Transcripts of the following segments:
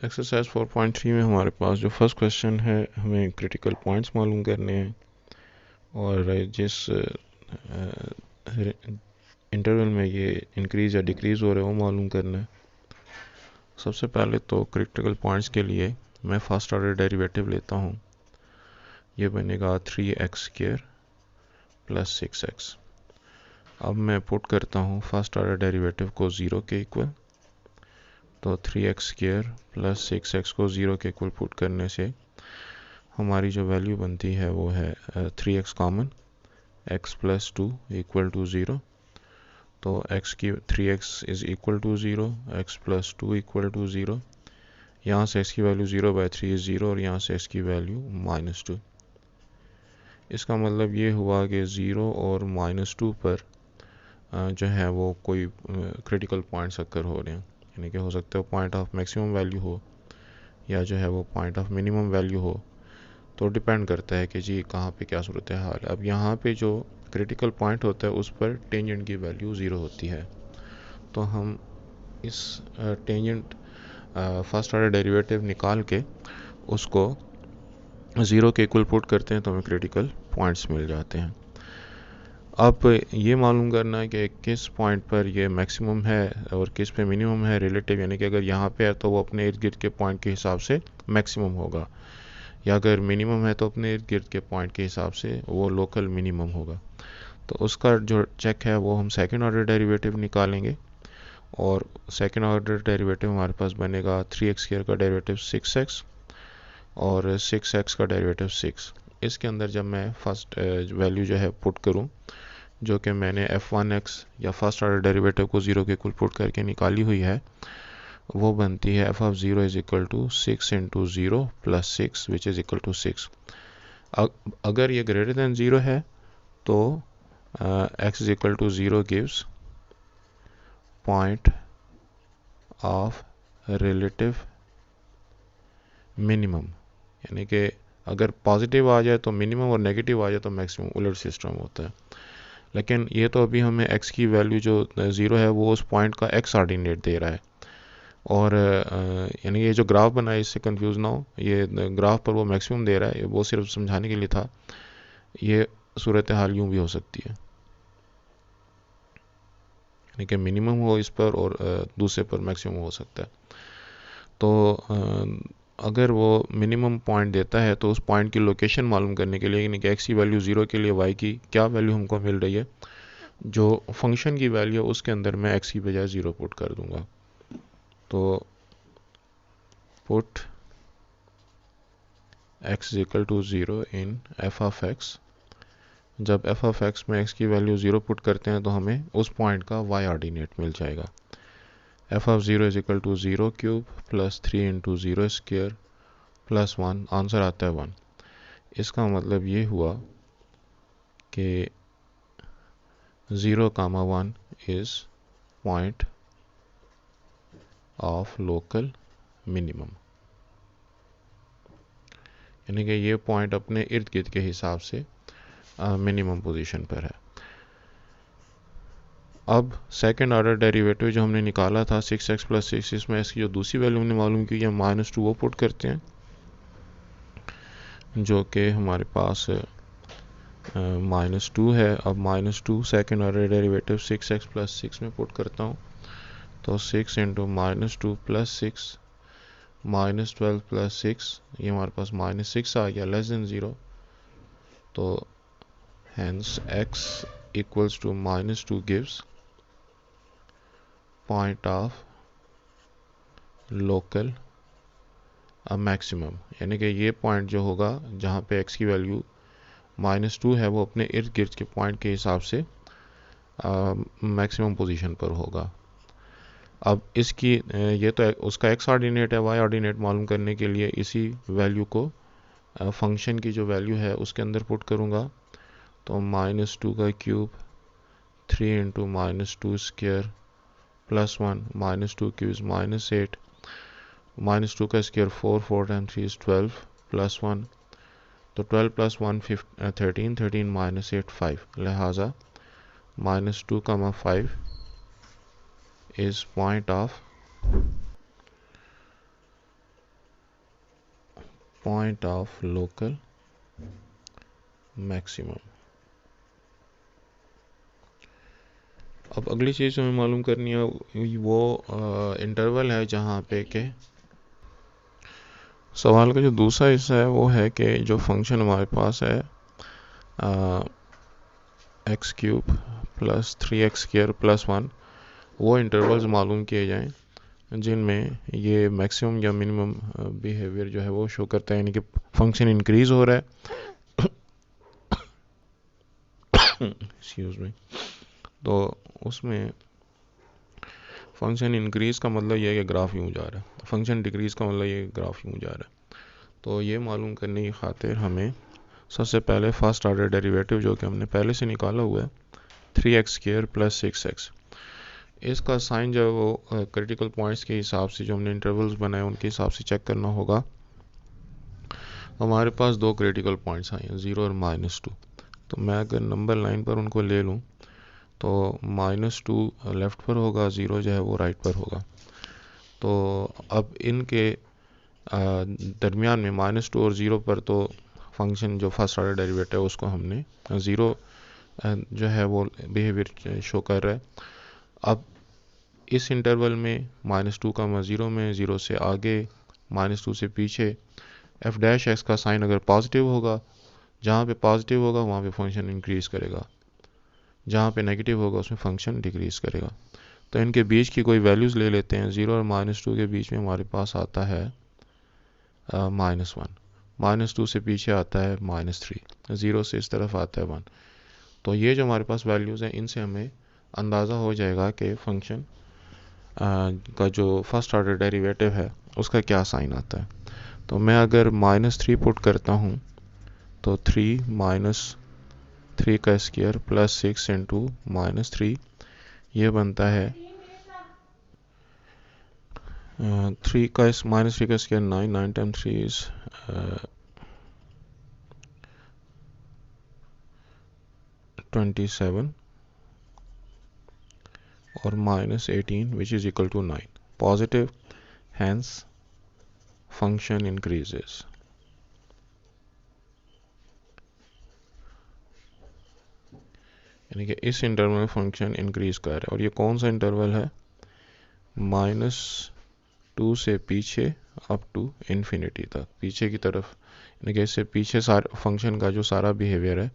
Exercise 4.3 में हमारे पास जो फर्स्ट क्वेश्चन है, हमें क्रिटिकल पॉइंट्स मालूम करने हैं और जिस इंटरवल में ये इंक्रीज़ या डिक्रीज़ हो रहे हैं वो मालूम करना है। सबसे पहले तो क्रिटिकल पॉइंट्स के लिए मैं फर्स्ट ऑर्डर डेरिवेटिव लेता हूँ। ये बनेगा 3x² प्लस 6x। अब मैं पुट करता हूँ फर्स्ट ऑर्डर डेरिवेटिव को 0 के इक्वल, तो 3x² प्लस 6x को 0 के इक्वल पुट करने से हमारी जो वैल्यू बनती है वो है 3x common, x plus 2 equal to 0। तो x की 3x is equal to 0, x plus 2 equal to 0। यहाँ से x की वैल्यू 0/3 इज 0 और यहाँ से x की वैल्यू -2। इसका मतलब ये हुआ कि 0 और -2 पर जो है वो कोई क्रिटिकल पॉइंट्स अक्कर हो रहे हैं, यानी कि हो सकता है पॉइंट ऑफ मैक्सिमम वैल्यू हो या जो है वो पॉइंट ऑफ मिनिमम वैल्यू हो। तो डिपेंड करता है कि जी कहाँ पे क्या सूरत हाल है। अब यहाँ पे जो क्रिटिकल पॉइंट होता है उस पर टेंजेंट की वैल्यू 0 होती है, तो हम इस टेंजेंट फर्स्ट ऑर्डर डेरिवेटिव निकाल के उसको 0 के इक्वल पुट करते हैं तो हमें क्रिटिकल पॉइंट्स मिल जाते हैं। अब ये मालूम करना है कि किस पॉइंट पर ये मैक्सिमम है और किस पे मिनिमम है रिलेटिव, यानी कि अगर यहाँ पे है तो वो अपने इर्द गिर्द के पॉइंट के हिसाब से मैक्सिमम होगा, या अगर मिनिमम है तो अपने इर्द गिर्द के पॉइंट के हिसाब से वो लोकल मिनिमम होगा। तो उसका जो चेक है वो हम सेकंड ऑर्डर डेरिवेटिव निकालेंगे, और सेकंड ऑर्डर डेरिवेटिव हमारे पास बनेगा 3x² का डेरिवेटिव 6x और 6x का डेरिवेटिव 6। इसके अंदर जब मैं फर्स्ट वैल्यू जो है पुट करूं, जो कि मैंने f1x या फर्स्ट ऑर्डर डेरिवेटिव को 0 के इक्वल पुट करके निकाली हुई है, वो बनती है f of 0 is equal to 6 into 0 plus 6 which is equal to 6। अगर ये ग्रेटर देन 0 है तो x is equal to 0 gives point of relative minimum, यानी कि अगर पॉजिटिव आ जाए तो मिनिमम और नेगेटिव आ जाए तो मैक्सिमम, उलट सिस्टम होता है। लेकिन ये तो अभी हमें x की वैल्यू जो 0 है वो उस पॉइंट का x ऑर्डिनेट दे रहा है, और यानी ये जो ग्राफ बना है इससे कंफ्यूज ना हो, ये ग्राफ पर वो मैक्सिमम दे रहा है, वो सिर्फ समझाने के लिए था। ये सूरत हाल यूँ भी हो सकती है, यानी कि मिनिमम हो इस पर और दूसरे पर मैक्सिमम हो सकता है। तो अगर वो मिनिमम पॉइंट देता है तो उस पॉइंट की लोकेशन मालूम करने के लिए, यानी कि x की वैल्यू 0 के लिए y की क्या वैल्यू हमको मिल रही है, जो फंक्शन की वैल्यू है उसके अंदर मैं x की बजाय 0 पुट कर दूंगा। तो put x is equal to 0 in f of x। जब f ऑफ x में x की वैल्यू 0 पुट करते हैं तो हमें उस पॉइंट का y ऑर्डिनेट मिल जाएगा। f of 0 is equal to 0 cube plus 3 into 0 square plus 1, answer आता है 1। इसका मतलब ये हुआ कि 0,1 is point of local minimum, यानी कि ये पॉइंट अपने इर्द गिर्द के हिसाब से मिनिमम पोजीशन पर है। अब सेकंड ऑर्डर डेरिवेटिव जो हमने निकाला था 6x प्लस 6, इसमें इसकी जो दूसरी वैल्यू हमने मालूम की है -2, वो पुट करते हैं, जो कि हमारे पास -2 है। अब -2 second order derivative 6x plus 6 में पुट करता हूँ, तो 6 इंटू -2 प्लस 6 -12 प्लस 6, ये हमारे पास -6 आ गया, लेस देन 0। तो hence x equals to -2 gives point of local maximum, यानी कि ये पॉइंट जो होगा जहाँ पे x की वैल्यू -2 है वो अपने इर्द गिर्द के पॉइंट के हिसाब से मैक्सिमम पोजीशन पर होगा। अब इसकी ये तो उसका x ऑर्डिनेट है, y ऑर्डिनेट मालूम करने के लिए इसी वैल्यू को फंक्शन की जो वैल्यू है उसके अंदर पुट करूँगा। तो -2 का cube 3 into -2 square plus 1, -2 cube is -8, -2 का स्क्वेयर 4, 4 टाइम्स 3 इज 12 प्लस 1, तो 12 प्लस 1 13, 13 -8 5, लिहाजा -2,5 is point of point of local maximum. अब अगली चीज़ हमें मालूम करनी है वो इंटरवल है जहाँ पे के सवाल का जो दूसरा हिस्सा है वो है कि जो फंक्शन हमारे पास है x cube plus 3x² plus 1, वो इंटरवल्स मालूम किए जाएं जिनमें ये मैक्सिमम या मिनिमम बिहेवियर जो है वो शो करता है, यानी कि फंक्शन इंक्रीज हो रहा है एक्सक्यूज मी। तो उसमें फंक्शन इंक्रीज का मतलब ये है कि ग्राफ यूँ जा रहा है, फंक्शन डिक्रीज का मतलब ये ग्राफ यूँ जा रहा है। तो ये मालूम करने की खातिर हमें सबसे पहले फर्स्ट ऑर्डर डेरिवेटिव जो कि हमने पहले से निकाला हुआ है 3x² प्लस 6x, इसका साइन जो है वो क्रिटिकल पॉइंट्स के हिसाब से जो हमने इंटरवल्स बनाए उनके हिसाब से चेक करना होगा। हमारे पास दो क्रिटिकल पॉइंट्स आए हैं, 0 और -2। तो मैं अगर नंबर लाइन पर उनको ले लूँ तो -2 लेफ़्ट पर होगा, 0 जो है वो राइट पर होगा। तो अब इनके दरमियान में -2 और 0 पर तो फंक्शन जो फर्स्ट ऑर्डर डेरिवेटिव है उसको हमने 0 जो है वो बिहेवियर शो कर रहा है। अब इस इंटरवल में -2 का 0 में, 0 से आगे, -2 से पीछे f' का साइन अगर पॉजिटिव होगा, जहाँ पे पॉजिटिव होगा वहाँ पे फंक्शन इंक्रीज करेगा, जहाँ पे नेगेटिव होगा उसमें फंक्शन डिक्रीज करेगा। तो इनके बीच की कोई वैल्यूज़ ले लेते हैं। 0 और -2 के बीच में हमारे पास आता है -1, -2 से पीछे आता है -3, 0 से इस तरफ आता है 1। तो ये जो हमारे पास वैल्यूज़ हैं इनसे हमें अंदाज़ा हो जाएगा कि फंक्शन का जो फर्स्ट ऑर्डर डेरिवेटिव है उसका क्या साइन आता है। तो मैं अगर -3 पुट करता हूँ तो 3 का स्क्वायर प्लस 6 इंटू -3, ये बनता है 3 का स्क्वायर 9 टाइम्स 3 इज 27 और -18 which is equal to 9 positive, hence function increases। यानी कि इस इंटरवल में फंक्शन इंक्रीज कर रहा है। और ये कौन सा इंटरवल है? -2 से पीछे अप टू इन्फिनिटी तक, पीछे की तरफ। यानी कि इससे पीछे सारे फंक्शन का जो सारा बिहेवियर है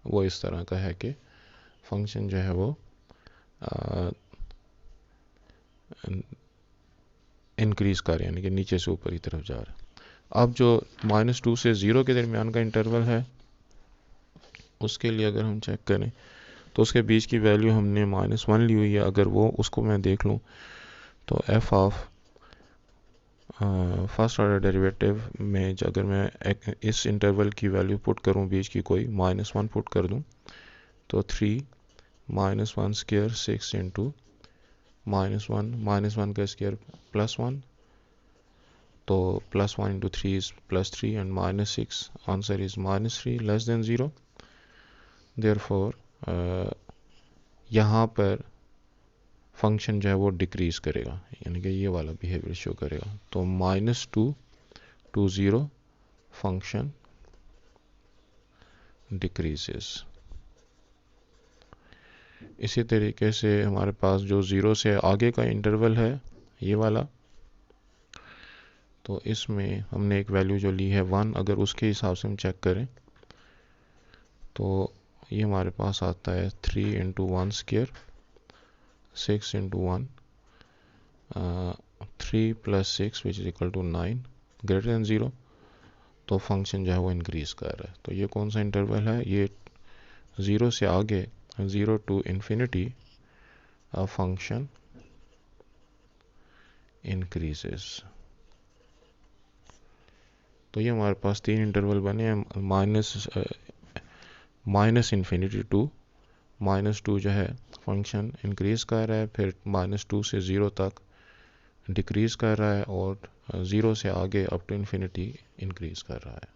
वो इस तरह का है कि फंक्शन जो है वो इंक्रीज कर रहा है, यानी कि नीचे से ऊपर की तरफ जा रहा है। अब जो -2 से 0 के दरमियान का इंटरवल है उसके लिए अगर हम चेक करें तो उसके बीच की वैल्यू हमने -1 ली हुई है। अगर वो उसको मैं देख लूँ तो f of first order derivative में अगर मैं इस इंटरवल की वैल्यू पुट करूँ, बीच की कोई -1 पुट कर दूँ, तो 3 -1 स्क्वायर 6 इंटू -1 का स्क्वायर +1, तो +1 into 3 is +3 and -6 answer is -3 less than 0। Therefore यहाँ पर फंक्शन जो है वो डिक्रीज करेगा, यानी कि ये वाला बिहेवियर शो करेगा। तो -2 to 0 फंक्शन डिक्रीजेस। इसी तरीके से हमारे पास जो 0 से आगे का इंटरवल है ये वाला, तो इसमें हमने एक वैल्यू जो ली है 1, अगर उसके हिसाब से हम चेक करें तो ये हमारे पास आता है 3 into 1 square 6 into 1 3 plus 6 which is equal to 9 greater than 0। तो फंक्शन जो है वो इंक्रीज कर रहा है। तो ये कौन सा इंटरवल है? ये 0 से आगे 0 to infinity a function increases। तो ये हमारे पास तीन इंटरवल बने हैं, माइनस इन्फिनिटी टू -2 जो है फंक्शन इंक्रीज कर रहा है, फिर -2 से 0 तक डिक्रीज कर रहा है, और 0 से आगे अप टू इन्फिनिटी इंक्रीज कर रहा है।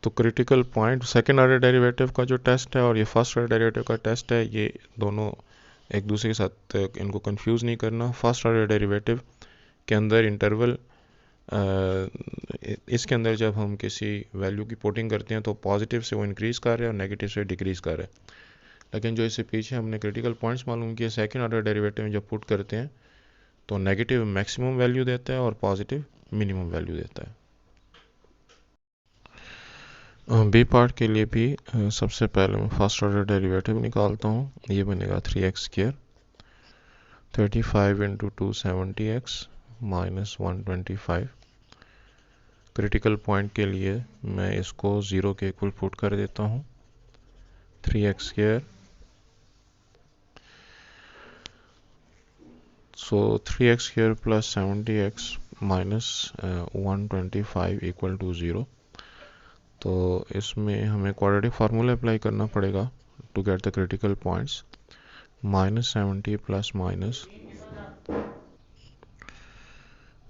तो critical point second order derivative का जो टेस्ट है और ये फर्स्ट ऑर्डर डेरिवेटिव का टेस्ट है, ये दोनों एक दूसरे के साथ इनको कंफ्यूज नहीं करना। फर्स्ट ऑर्डर डेरिवेटिव के अंदर इंटरवल इसके अंदर जब हम किसी वैल्यू की पुटिंग करते हैं तो पॉजिटिव से वो इंक्रीज़ कर रहे हैं और नेगेटिव से डिक्रीज़ कर रहे हैं। लेकिन जो इससे पीछे हमने क्रिटिकल पॉइंट्स मालूम किए, सेकेंड ऑर्डर डेरिवेटिव में जब पुट करते हैं तो नेगेटिव मैक्सिमम वैल्यू देता है और पॉजिटिव मिनिमम वैल्यू देता है। बी पार्ट के लिए भी सबसे पहले मैं फर्स्ट ऑर्डर डेरिवेटिव निकालता हूँ। ये बनेगा 3x², 35 into 270x minus 125। Critical point के लिए मैं इसको 0 के इक्वल पुट कर देता हूँ। 3x², so 3x² plus 70x minus 125 equal to 0। तो इसमें हमें क्वाड्रेटिक फार्मूला अप्लाई करना पड़ेगा to get the critical points. Minus 70 plus minus,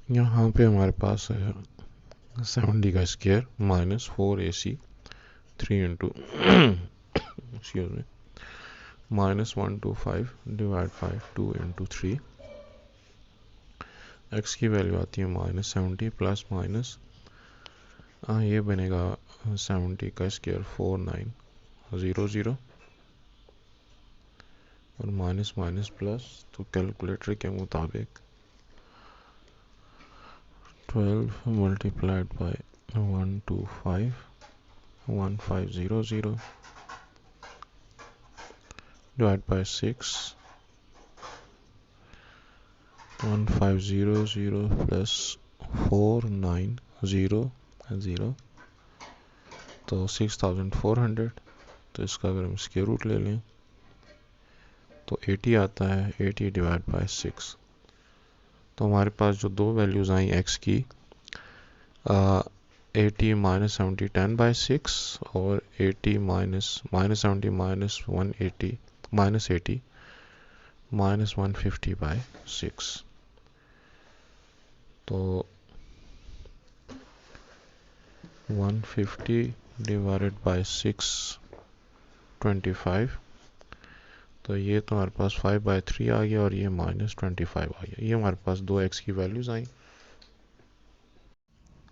यहाँ पे हमारे पास है 70 का square minus 4ac 3 into excuse me minus 125 divide 2 into 3। X की वैल्यू आती है माइनस 70 प्लस माइनस, ये बनेगा 70 का स्क्वायर 4900 और माइनस माइनस प्लस, तो कैलकुलेटर के मुताबिक 12 multiplied by 125 1500 divide by 6 1500 plus 4900 तो 6400। तो इसका अगर हम स्क्वायर रूट ले लें तो 80 आता है, 80 डिवाइड बाय 6। तो हमारे पास जो दो वैल्यूज़ आई एक्स की, 80 माइनस 70 10 बाई 6 और 80 minus 70 minus 180 minus 80 minus 150 by 6। तो 150 डिवाइडेड बाई 6 25। तो ये तो हमारे पास 5/3 आ गया और ये माइनस 25 आ गया। ये हमारे पास दो एक्स की वैल्यूज़ आई।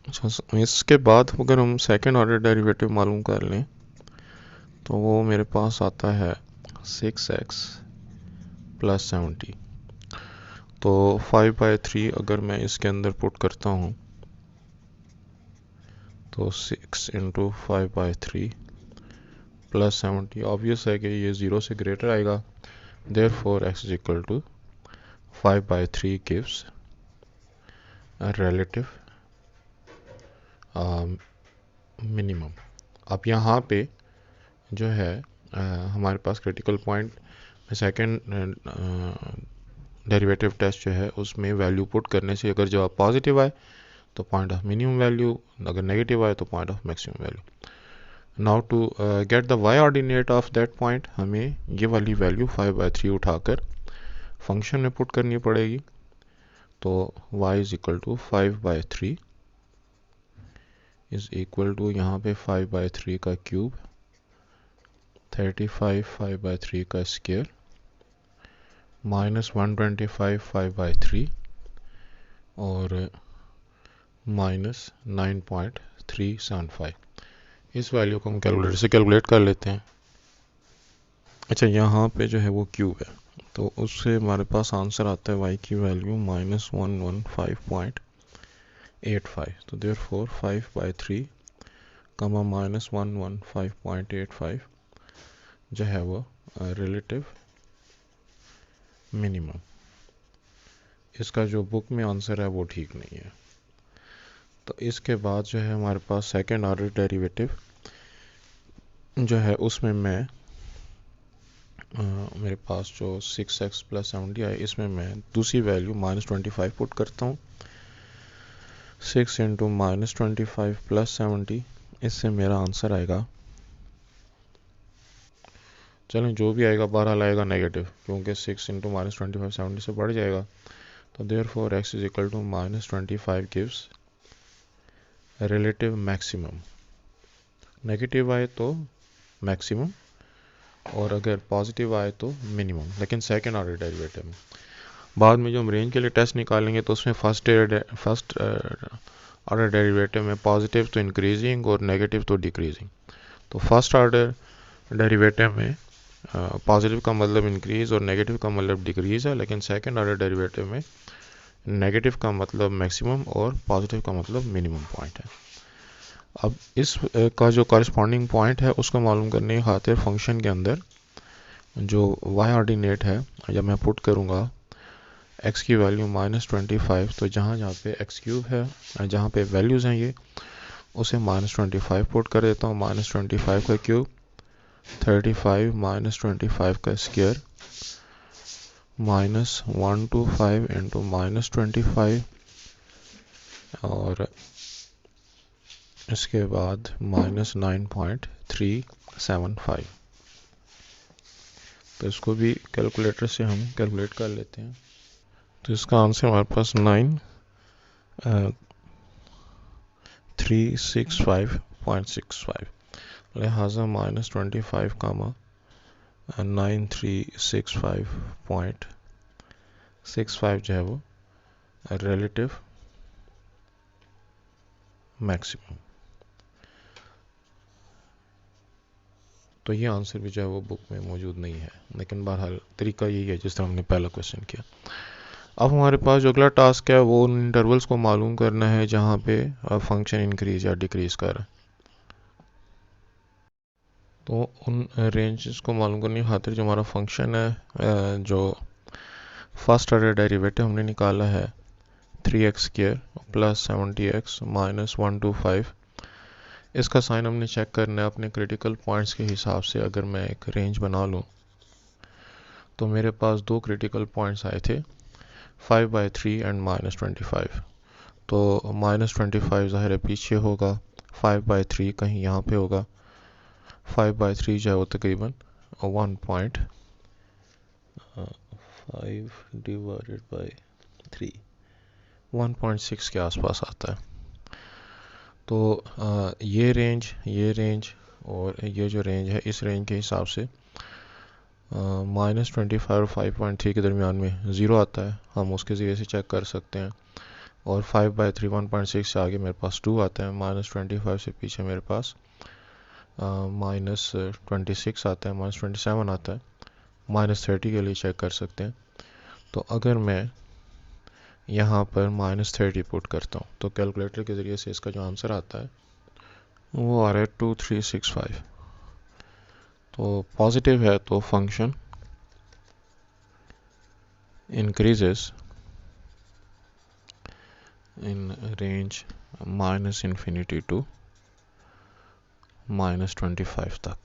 अच्छा, इसके बाद अगर हम सेकेंड ऑर्डर डेरिवेटिव मालूम कर लें तो वो मेरे पास आता है 6x प्लस 70। तो 5/3 अगर मैं इसके अंदर पुट करता हूँ तो 6 इंटू 5/3 प्लस 70, ऑब्वियस है कि ये 0 से ग्रेटर आएगा, therefore x is equal to 5/3 gives a relative minimum. अब यहाँ पे जो है हमारे पास क्रिटिकल पॉइंट में सेकेंड डेरिवेटिव टेस्ट जो है उसमें वैल्यू पुट करने से अगर जवाब पॉजिटिव आए तो पॉइंट ऑफ मिनिमम वैल्यू, अगर नेगेटिव आए तो point of maximum value. Now to get the y ordinate of that point, हमें ये वाली वैल्यू 5/3 उठाकर फंक्शन में पुट करनी पड़ेगी। तो y is equal to 5/3 is equal to यहाँ पे 5/3 का क्यूब, 35 5/3 का स्क्वायर माइनस 125 5/3 और माइनस 9.375। इस वैल्यू को हम कैलकुलेटर से कैलकुलेट कर लेते हैं। अच्छा, यहाँ पे जो है वो क्यूब है तो उससे हमारे पास आंसर आता है y की वैल्यू माइनस 115.85। तो देयरफॉर 5/3 कमा माइनस 115.85 जो है वो रिलेटिव मिनिमम। इसका जो बुक में आंसर है वो ठीक नहीं है। तो इसके बाद जो है हमारे पास सेकेंड ऑर्डर डेरिवेटिव जो है उसमें मैं मेरे पास जो 6x प्लस 70 है इसमें मैं दूसरी वैल्यू माइनस 25 पुट करता हूँ। 6 इंटू माइनस 25 प्लस 70, इससे मेरा आंसर आएगा, चलें जो भी आएगा बहरहाल आएगा नेगेटिव, क्योंकि 6 इंटू माइनस 25 70 से बढ़ जाएगा। तो therefore x is equal to minus 25 gives relative maximum. Negative आए तो मैक्सिमम और अगर पॉजिटिव आए तो मिनिमम, लेकिन सेकेंड ऑर्डर डेरिवेटिव में। बाद में जो हम रेंज के लिए टेस्ट निकालेंगे तो उसमें फर्स्ट ऑर्डर डेरिवेटिव में पॉजिटिव तो इंक्रीजिंग और नेगेटिव तो डिक्रीजिंग। तो फर्स्ट ऑर्डर डेरिवेटिव में पॉजिटिव का मतलब इंक्रीज और नेगेटिव का मतलब डिक्रीज है, लेकिन सेकंड ऑर्डर डेरिवेटिव में नेगेटिव का मतलब मैक्सिमम और पॉजिटिव का मतलब मिनिमम पॉइंट है। अब इस का जो कॉरस्पॉन्डिंग पॉइंट है उसको मालूम करने की खातिर फंक्शन के अंदर जो y ऑर्डिनेट है जब मैं पुट करूँगा x की वैल्यू -25, तो जहाँ जहाँ पे x क्यूब है, जहाँ पे वैल्यूज़ हैं ये, उसे -25 पुट कर देता हूँ। -25 का क्यूब 35 -25 का स्क्वायर -125 इंटू -25 और इसके बाद -9.375। तो इसको भी कैलकुलेटर से हम कैलकुलेट कर लेते हैं। तो इसका आंसर हमारे पास 9365.65, लिहाजा -25 कामा 9365.65 जो है वो रिलेटिव मैक्सिमम। तो ये आंसर भी जो है वो बुक में मौजूद नहीं है, लेकिन बहरहाल तरीका यही है जिस तरह हमने पहला क्वेश्चन किया। अब हमारे पास जो अगला टास्क है वो उन इंटरवल्स को मालूम करना है जहाँ पे फंक्शन इंक्रीज या डिक्रीज कर रहा है। तो उन रेंजेस को मालूम करने की खातिर जो हमारा फंक्शन है, जो फर्स्ट ऑर्डर डेरिवेटिव हमने निकाला है 3x² प्लस 70x माइनस 125, इसका साइन हमने चेक करना है अपने क्रिटिकल पॉइंट्स के हिसाब से। अगर मैं एक रेंज बना लूँ तो मेरे पास दो क्रिटिकल पॉइंट्स आए थे 5/3 एंड -25। तो -25 ज़ाहिर है पीछे होगा, 5/3 कहीं यहाँ पे होगा। 5/3 जो है वो तकरीबन 1.5 डिवाइडेड बाई 3 1.6 के आसपास आता है। तो ये रेंज और ये जो रेंज है, इस रेंज के हिसाब से -25 और 5.3 के दरमियान में ज़ीरो आता है, हम उसके ज़रिए से चेक कर सकते हैं। और 5/3 1.6 से आगे मेरे पास 2 आता है, -25 से पीछे मेरे पास -26 आता है, -27 आता है, -30 के लिए चेक कर सकते हैं। तो अगर मैं यहाँ पर -30 पुट करता हूँ तो कैलकुलेटर के ज़रिए से इसका जो आंसर आता है वो आ रहा है 2365। तो पॉजिटिव है तो function increases in range -∞ to -25 तक।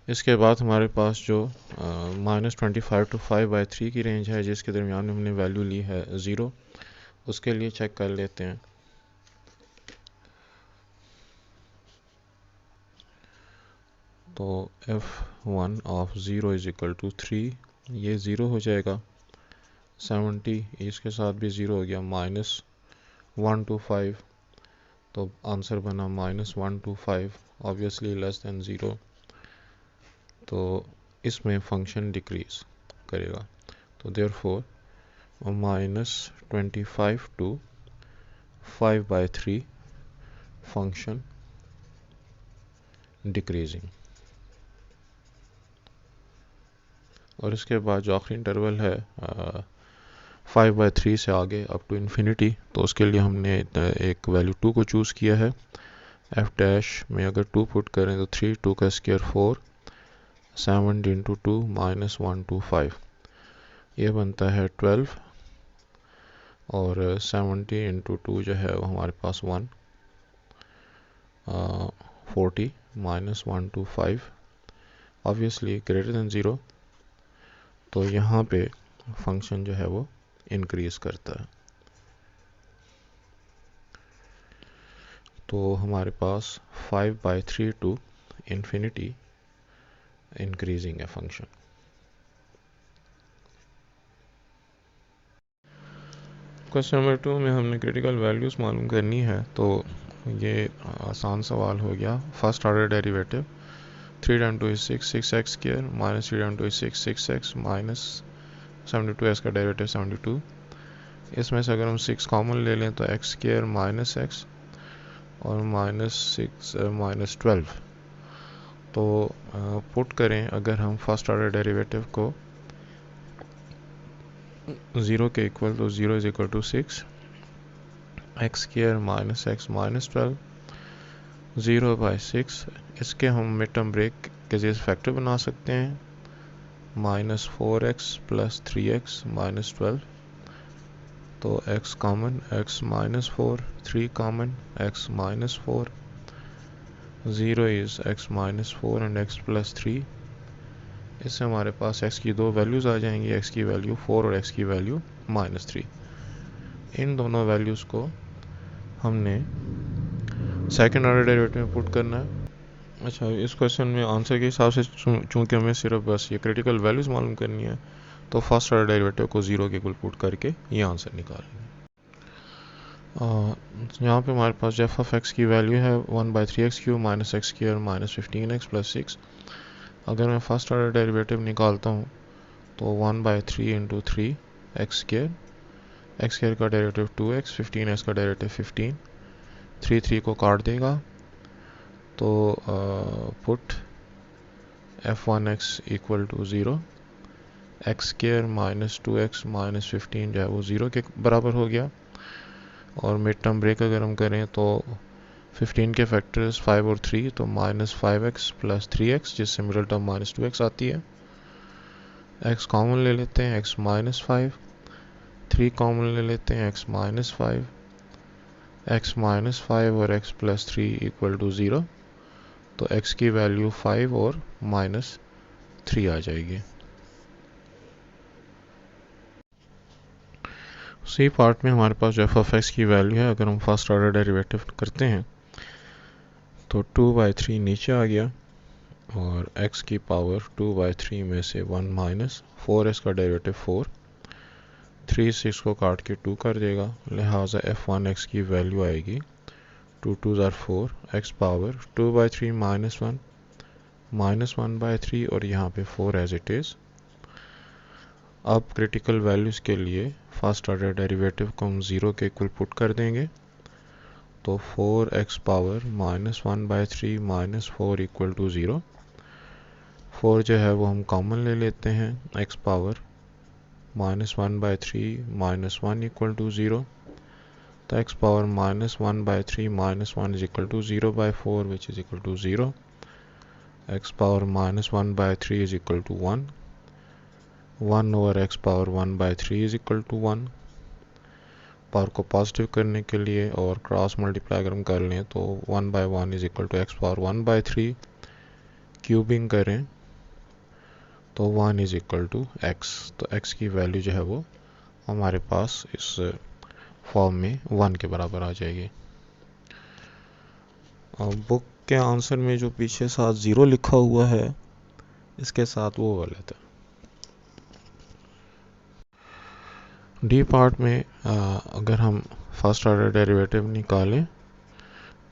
इसके बाद हमारे पास जो -25 टू 5/3 की रेंज है, जिसके दरमियान में हमने वैल्यू ली है 0, उसके लिए चेक कर लेते हैं। तो f1 of 0 is equal to 3, ये 0 हो जाएगा। 70 इसके साथ भी 0 हो गया, -125, तो आंसर बना -125, ऑब्वियसली लेस देन 0। तो इसमें फंक्शन डिक्रीज करेगा। तो देयरफॉर -25 टू 5/3 फंक्शन डिक्रीजिंग। और इसके बाद जो आखिरी इंटरवल है 5/3 से आगे अप टू इन्फिनिटी, तो उसके लिए हमने एक वैल्यू 2 को चूज़ किया है। f डैश में अगर 2 पुट करें तो 3, 2 का स्क्वायर 4, 7 इंटू 2 -125, ये बनता है 12, और 70 इंटू 2 जो है वो हमारे पास 1, 40 -125, ऑब्वियसली ग्रेटर देन 0। तो यहाँ पे फंक्शन जो है वो इंक्रीज करता है। तो हमारे पास 5/3 टू इन्फिनिटी इंक्रीजिंग है फंक्शन। क्वेश्चन नंबर 2 में हमने क्रिटिकल वैल्यूज़ मालूम करनी है। तो ये आसान सवाल हो गया। First order derivative 3 time 2 is 6, 6x² -3 time 2 is 6, 6x x का डेरिवेटिव 72। इसमें से अगर हम 6 कॉमन ले लें तो एक्स स्क्वायर माइनस एक्स और -6 -12। तो पुट करें अगर हम फर्स्ट ऑर्डर डेरिवेटिव को 0 के इक्वल, तो 0 is equal to 6 x square minus x minus 12 0/6। इसके हम मिड टर्म ब्रेक के जैसे फैक्टर बना सकते हैं, -4x + 3x -12। तो x common, x -4, 3 common, x -4, 0 is x -4 and x + 3। इससे हमारे पास x की दो वैल्यूज़ आ जाएंगी, x की वैल्यू 4 और x की वैल्यू -3। इन दोनों वैल्यूज़ को हमने सेकेंड ऑर्डर डेरिवेटिव में पुट करना है। अच्छा, इस क्वेश्चन में आंसर के हिसाब से चूँकि हमें सिर्फ बस ये क्रिटिकल वैल्यूज़ मालूम करनी है, तो फर्स्ट ऑर्डर डेरिवेटिव को 0 के इक्वल पुट करके ये आंसर निकालेंगे। यहाँ पे हमारे पास एफ ऑफ एक्स की वैल्यू है 1/3x³ - x² - 15x + 6। अगर मैं फर्स्ट ऑर्डर डेरिवेटिव निकालता हूँ तो 1/3 × 3 x² का डेरिवेटिव 2x, 15x का डेरिवेटिव 15, 3 को काट देगा। तो पुट f(1x) = 0, x² - 2x - 15 जो है वो 0 के बराबर हो गया। और मिड टर्म ब्रेक अगर हम करें तो 15 के फैक्टर्स 5 और 3, तो -5x + 3x, जिससे मिडिल टर्म -2x आती है। x कॉमन ले लेते हैं, x -5, 3 कॉमन ले लेते हैं, x -5, x -5 और x + 3 = 0। तो x की वैल्यू 5 और -3 आ जाएगी। सी पार्ट में हमारे पास एफ ऑफ एक्स की वैल्यू है। अगर हम फर्स्ट ऑर्डर डेरिवेटिव करते हैं तो 2/3 नीचे आ गया और x की पावर 2/3 में से 1 - 4x का डेरिवेटिव 4, 3 6 को काट के 2 कर देगा, लिहाजा f(1x) की वैल्यू आएगी 2 2 = 4, x पावर 2/3 -1 -1/3 और यहाँ पे 4 एज इट इज़। अब क्रिटिकल वैल्यूज़ के लिए फर्स्ट ऑर्डर डेरिवेटिव को हम 0 के इक्वल पुट कर देंगे। तो 4x पावर -1/3 -4 = 0। 4 जो है वो हम कॉमन ले लेते हैं, x पावर -1/3 -1 = 0। तो x power -1/3 -1 = 0/4 which is equal to 0। x power -1/3 is equal to 1। 1 over x power 1/3 is equal to 1। Power को पॉजिटिव करने के लिए और क्रॉस मल्टीप्लाई अगर हम कर लें तो 1/1 is equal to x power 1/3। Cubing करें तो 1 is equal to x। तो x की वैल्यू जो है वो हमारे पास इस फॉर्म में 1 के बराबर आ जाएगी। बुक के आंसर में जो पीछे साथ 0 लिखा हुआ है, इसके साथ वो गलत है। डी पार्ट में अगर हम फर्स्ट ऑर्डर डेरिवेटिव निकालें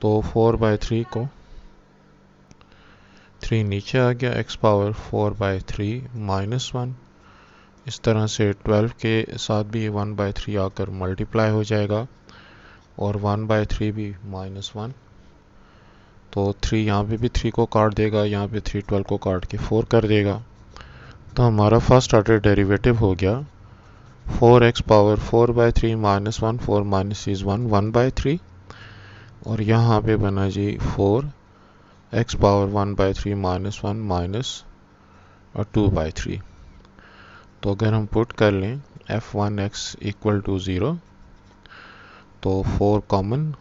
तो 4/3 को 3 नीचे आ गया, x पावर 4/3 -1। इस तरह से 12 के साथ भी 1/3 आकर मल्टीप्लाई हो जाएगा और 1/3 भी -1। तो 3 यहाँ पे भी 3 को काट देगा, यहाँ पे 3 12 को काट के 4 कर देगा। तो हमारा फर्स्ट ऑर्डर डेरिवेटिव हो गया 4x पावर 4/3 -1, 4 - is 1, 1/3। और यहाँ पे बना जी 4x पावर 1/3 -1 और 2/3। तो अगर हम पुट कर लें f(1x) = 0, तो 4 कॉमन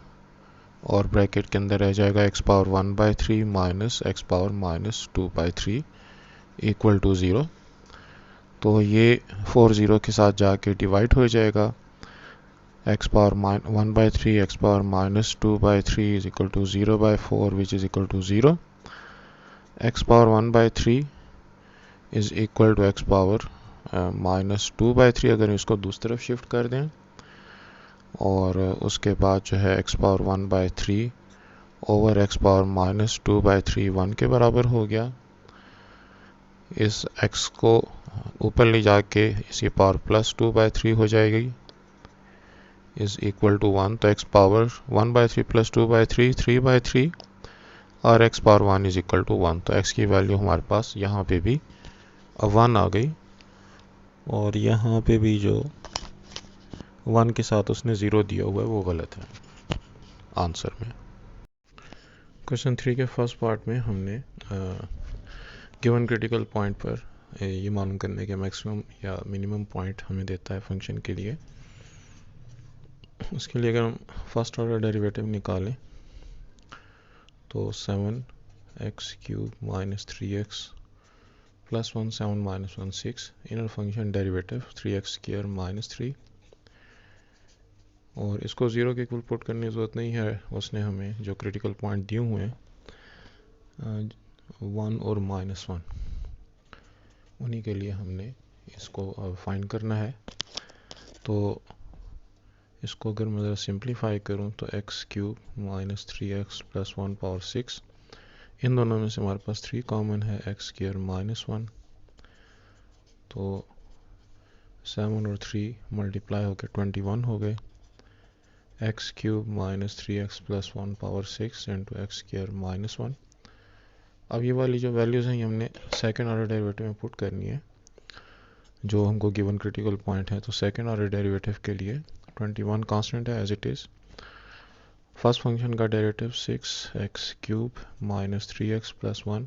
और ब्रैकेट के अंदर रह जाएगा x पावर 1/3 - x पावर -2/3 = 0। तो ये 4 0 के साथ जाके डिवाइड हो जाएगा। x power 1/3 x power -2/3 is equal to 0/4 which is equal to 0। x power 1/3 is equal to x power -2/3 अगर इसको दूसरी तरफ शिफ्ट कर दें, और उसके बाद जो है x power 1/3 over x power -2/3 1 के बराबर हो गया। इस x को ऊपर ले जाके इसकी पावर +2/3 हो जाएगी, इज इक्वल टू 1। तो x पावर 1/3 + 2/3 3/3 और x power 1 is equal to 1। तो x की वैल्यू हमारे पास यहाँ पे भी 1 आ गई, और यहाँ पे भी जो 1 के साथ उसने 0 दिया हुआ है वो गलत है आंसर में। क्वेश्चन 3 के फर्स्ट पार्ट में हमने गिवन क्रिटिकल पॉइंट पर ये मालूम करने के मैक्सिमम या मिनिमम पॉइंट हमें देता है फंक्शन के लिए। उसके लिए अगर हम फर्स्ट ऑर्डर डेरिवेटिव निकालें तो 7x³ - 3x + 1 7 - 1 6, inner function derivative 3x² - 3, और इसको 0 के इक्वल पुट करने की ज़रूरत नहीं है, उसने हमें जो क्रिटिकल पॉइंट दिए हुए हैं 1 और -1, उन्हीं के लिए हमने इसको फाइंड करना है। तो इसको अगर मैं ज़रा सिंप्लीफाई करूँ तो x³ - 3x + 1 पावर 6, इन दोनों में से हमारे पास 3 कॉमन है, x² - 1, तो 7 और 3 मल्टीप्लाई होकर 21 हो गए। x³ - 3x + 1 power 6 into x² - 1। अब ये वाली जो वैल्यूज़ हैं ये हमने सेकेंड ऑर्डर डेरिवेटिव में पुट करनी है जो हमको गिवन क्रिटिकल पॉइंट है। तो सेकेंड ऑर्डर डेरिवेटिव के लिए 21 कांस्टेंट है as it is. First function का derivative 6x³ - 3x + 1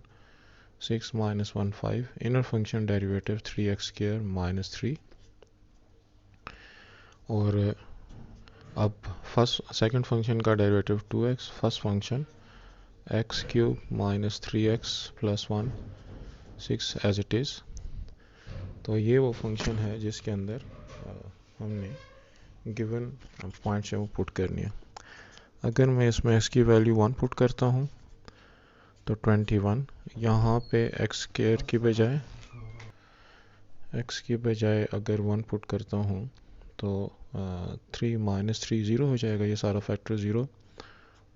6 - 1 5, inner function derivative 3x² - 3, और अब सेकंड फंक्शन का derivative 2x, first function x³ - 3x + 1 6 as it is. तो ये वो फंक्शन है जिसके अंदर हमने गिवन पॉइंट से वो पुट करनी है। अगर मैं इसमें x की वैल्यू 1 पुट करता हूँ तो 21, यहाँ पे x² की बजाय अगर 1 पुट करता हूँ तो 3 - 3 0 हो जाएगा, ये सारा फैक्टर 0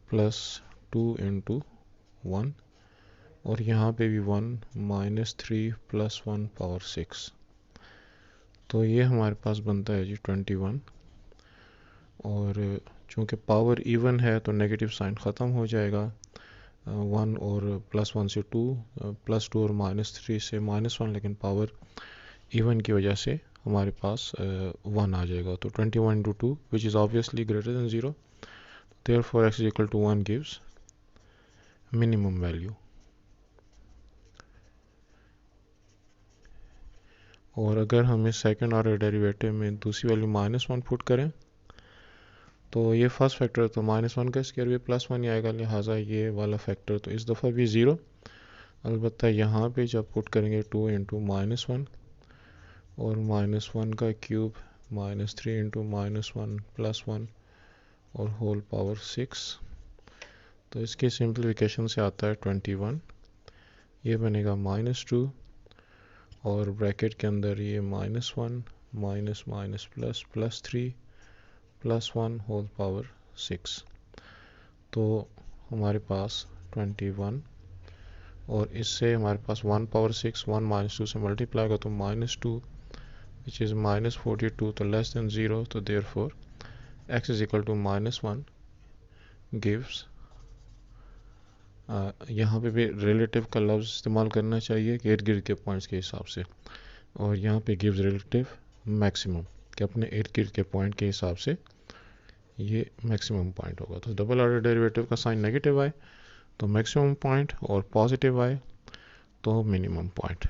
+ 2 × 1, और यहाँ पे भी 1 - 3 + 1 पावर 6, तो ये हमारे पास बनता है जी 21। और चूँकि पावर इवन है तो नेगेटिव साइन ख़त्म हो जाएगा, 1 और +1 से 2, +2 और -3 से -1, लेकिन पावर इवन की वजह से हमारे पास 1 आ जाएगा। तो 21 × 2 which is obviously greater than 0, therefore x = 1 gives minimum value. और अगर हमें सेकंड ऑर्डर डेरिवेटिव में दूसरी वैल्यू -1 पुट करें तो ये फर्स्ट फैक्टर तो -1 का स्क्वायर भी +1 ही आएगा, लिहाजा ये वाला फैक्टर तो इस दफ़ा भी 0। अलबत्ता यहाँ पे जब पुट करेंगे 2 × -1 और -1 का क्यूब -3 × -1 + 1 और होल पावर 6, तो इसके सिंप्लीफिकेशन से आता है 21, ये बनेगा -2, और ब्रैकेट के अंदर ये -1 +++3 +1 होल पावर 6, तो हमारे पास 21, और इससे हमारे पास 1 पावर 6 1 - 2 से मल्टीप्लाई होगा तो -2 विच इज़ -42, तो लेस देन 0, तो देयरफॉर x = -1 गिव्स, यहाँ पे भी रिलेटिव का लफ्ज़ इस्तेमाल करना चाहिए कि इर्द गिर्द के पॉइंट्स के हिसाब से, और यहाँ पे गिव्स रिलेटिव मैक्सिमम कि अपने इर्द गिर्द के पॉइंट के हिसाब से ये मैक्सिमम पॉइंट होगा। तो डबल ऑर्डर डेरिवेटिव का साइन नेगेटिव आए तो मैक्सिमम पॉइंट, और पॉजिटिव आए तो मिनिमम पॉइंट।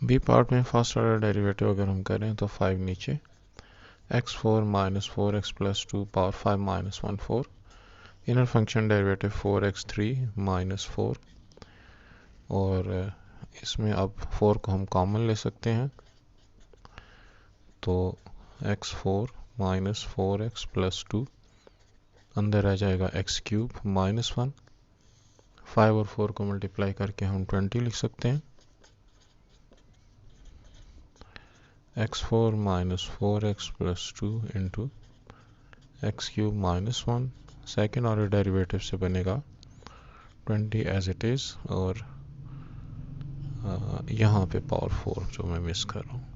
बी पार्ट में फर्स्ट ऑर्डर डेरिवेटिव अगर हम करें तो 5 नीचे, x4 - 4x + 2 power 5 - 1 4, inner function derivative 4x³ - 4, और इसमें अब 4 को हम कॉमन ले सकते हैं, तो x4 - 4x + 2 अंदर आ जाएगा x³ - 1, 5 और 4 को मल्टीप्लाई करके हम 20 लिख सकते हैं। x4 - 4x + 2 into x³ - 1, second order derivative से बनेगा 20 एज इट इज़, और यहाँ पे पावर 4 जो मैं मिस कर रहा हूँ।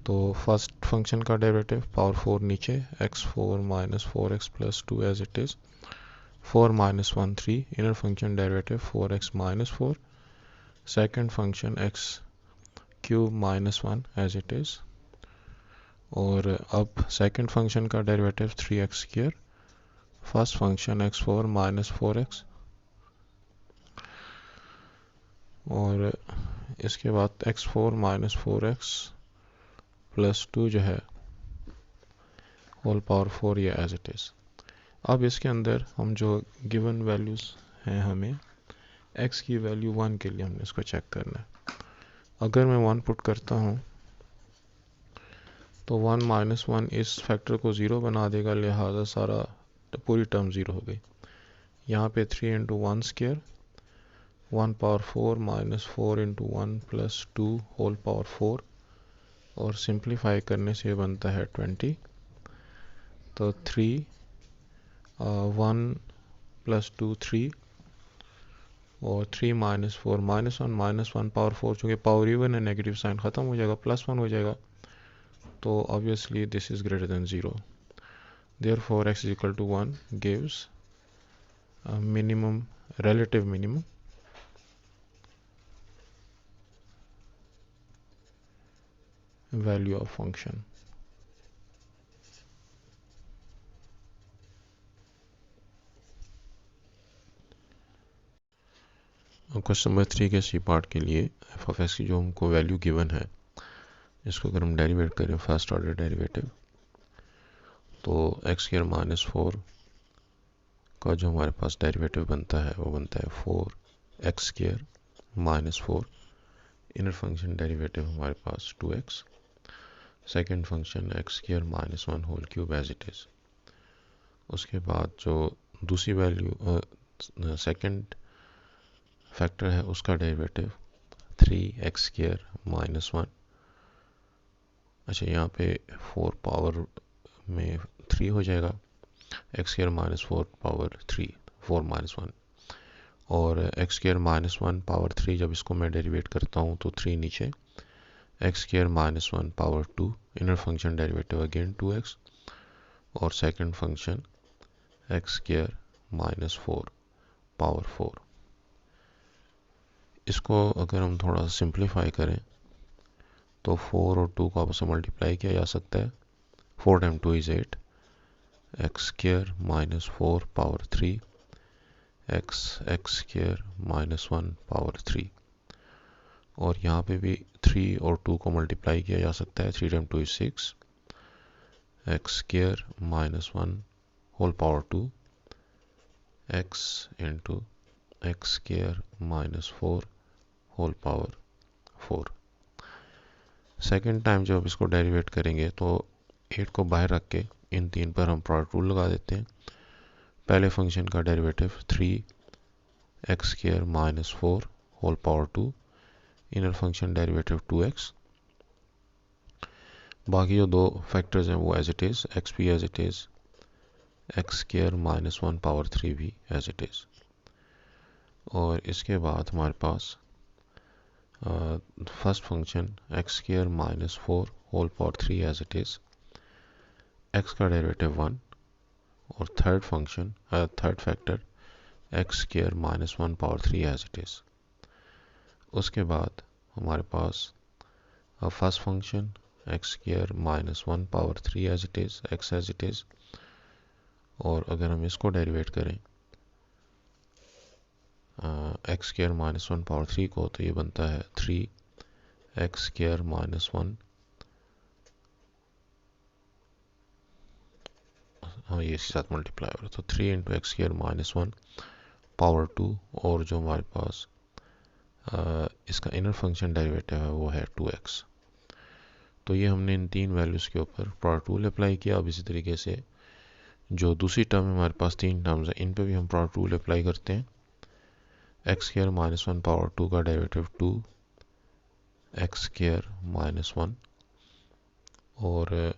तो फर्स्ट फंक्शन का डेरिवेटिव पावर 4 नीचे, x4 minus 4x plus 2 as it is, 4 minus 1 3, inner function derivative 4x minus 4, second function x cube minus 1 as it is, और अब सेकेंड फंक्शन का derivative 3x square, first function x4 minus 4x, और इसके बाद x4 minus 4x plus 2 जो है whole power 4 या as it is. अब इसके अंदर हम जो गिवन वैल्यूज़ हैं, हमें x की वैल्यू 1 के लिए हमने इसको चेक करना है। अगर मैं 1 पुट करता हूँ तो 1 माइनस 1 इस फैक्टर को 0 बना देगा, लिहाजा सारा पूरी टर्म 0 हो गई। यहाँ पे 3 into 1 square, 1 power 4 minus 4 into 1 plus 2 whole power 4, और सिंप्लीफाई करने से बनता है 20। तो 3 1 प्लस 2 3, और 3 माइनस 4 माइनस 1 पावर 4, चूँकि पावर इवन है नेगेटिव साइन ख़त्म हो जाएगा, प्लस 1 हो जाएगा, तो obviously this is greater than 0। Therefore x is equal to 1 gives minimum, relative minimum value of function. Question number 3 के सी पार्ट के लिए एफ ऑफ एक्स की जो हमको वैल्यू गिवन है, इसको अगर हम डेरिवेट करें फर्स्ट ऑर्डर डेरिवेटिव, तो एक्स स्क्वायर माइनस 4 का जो हमारे पास डेरिवेटिव बनता है वो बनता है 4x square minus 4, inner function derivative हमारे पास 2x, second function x square minus 1 whole cube as it is. उसके बाद जो दूसरी वैल्यू सेकेंड फैक्टर है उसका डेरिवेटिव 3x स्क्वायर माइनस 1। अच्छा, यहाँ पे 4 पावर में 3 हो जाएगा, x square minus 4 power 3, 4 minus 1, और x स्क्वायर माइनस 1 पावर 3 जब इसको मैं डेरिवेट करता हूँ तो 3 नीचे, x square minus 1 power 2, inner function derivative again 2x, और second function x square minus 4 power 4। इसको अगर हम थोड़ा सिंप्लीफाई करें तो 4 और 2 को आपस में मल्टीप्लाई किया जा सकता है, 4 time 2 is 8, x square minus 4 power 3, x square minus 1 power 3, और यहाँ पे भी 3 और 2 को मल्टीप्लाई किया जा सकता है, 3 time 2 is 6, x square minus 1 whole power 2, x into x square minus 4 whole power 4। Second time जब इसको डेरिवेट करेंगे तो 8 को बाहर रख के इन तीन पर हम प्रोडक्ट रूल लगा देते हैं। पहले फंक्शन का derivative 3x square minus 4 whole power 2, inner function derivative 2x, बाकी जो दो फैक्टर्स हैं वो एज इट इज़, x भी as it is, x square minus 1 power 3 भी एज इट इज़। और इसके बाद हमारे पास first function x square minus 4 whole power 3 as it is, x का डेरिवेटिव 1, और third function third factor x square minus 1 power 3 as it is. उसके बाद हमारे पास first function x square minus 1 power 3 as it is, x as it is, और अगर हम इसको डेरिवेट करें एक्स स्क्वायर माइनस 1 पावर 3 को, तो ये बनता है 3x स्क्वायर माइनस 1, हाँ ये इसके साथ मल्टीप्लाई हो रहा है, तो 3 into x square minus 1 power 2, और जो हमारे पास इसका इनर फंक्शन डेरिवेटिव है वो है 2x। तो ये हमने इन तीन वैल्यूज़ के ऊपर प्रोडक्ट रूल अप्लाई किया। अब इसी तरीके से जो दूसरी टर्म है, हमारे पास तीन टर्म्स हैं, इन पे भी हम प्रोडक्ट रूल अप्लाई करते हैं। एक्स स्क्वायर माइनस 1 पावर 2 का डेरिवेटिव 2x स्क्वायर माइनस 1, और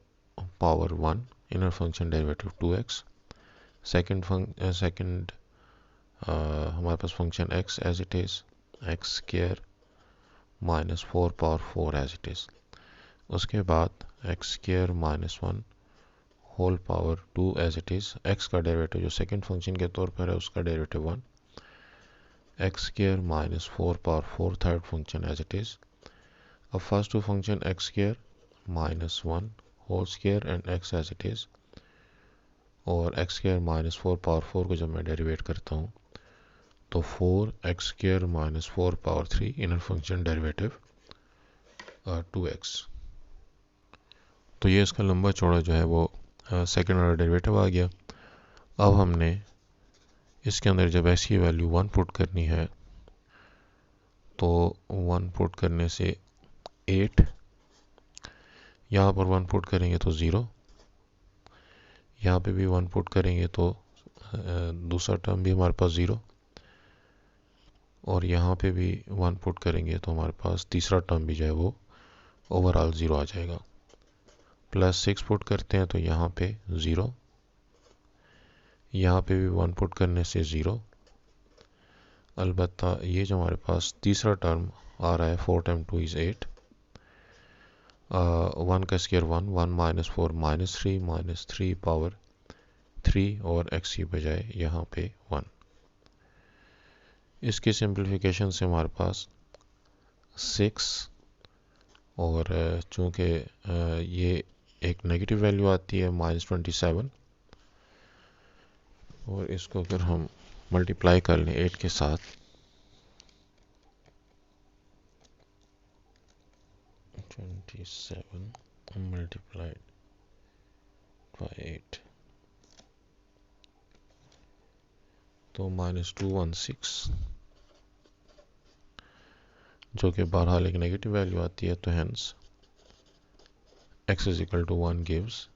power 1, inner function derivative 2x, second हमारे पास function x as it is, x square minus 4 power 4 as it is. उसके बाद x square minus 1 whole power 2 as it is. X का derivative जो second function के तौर पर है उसका derivative 1। X square minus 4 power 4 third function as it is. अब first two function x square minus 1 whole square and x as it is, और x square minus 4 power 4 को जब मैं डेरिवेट करता हूँ तो 4 x square minus 4 power 3 inner function derivative 2x। तो ये इसका लंबा चौड़ा जो है वो सेकेंड ऑर्डर डेरिवेटिव आ गया। अब हमने इसके अंदर जब x की वैल्यू 1 पुट करनी है तो 1 पुट करने से 8, यहाँ पर 1 पुट करेंगे तो 0, यहाँ पे भी 1 पुट करेंगे तो दूसरा टर्म भी हमारे पास 0, और यहाँ पे भी 1 पुट करेंगे तो हमारे पास तीसरा टर्म भी जो है वो ओवरऑल 0 आ जाएगा। प्लस 6 पुट करते हैं तो यहाँ पे 0, यहाँ पे भी 1 पुट करने से 0। अलबत्ता ये जो हमारे पास तीसरा टर्म आ रहा है 4 टाइम 2 इज़ 8, 1 का स्क्वायर 1, 1 माइनस 4 माइनस 3 पावर 3 और x की बजाय यहाँ पे 1। इसकी सिंप्लीफिकेशन से हमारे पास 6, और चूँकि ये एक नेगेटिव वैल्यू आती है -27, और इसको अगर हम मल्टीप्लाई कर लें 8 के साथ, मल्टीप्लाइड बाई 8 तो -216, जो कि बहरहाल एक नेगेटिव वैल्यू आती है, तो hence x is equal to 1 gives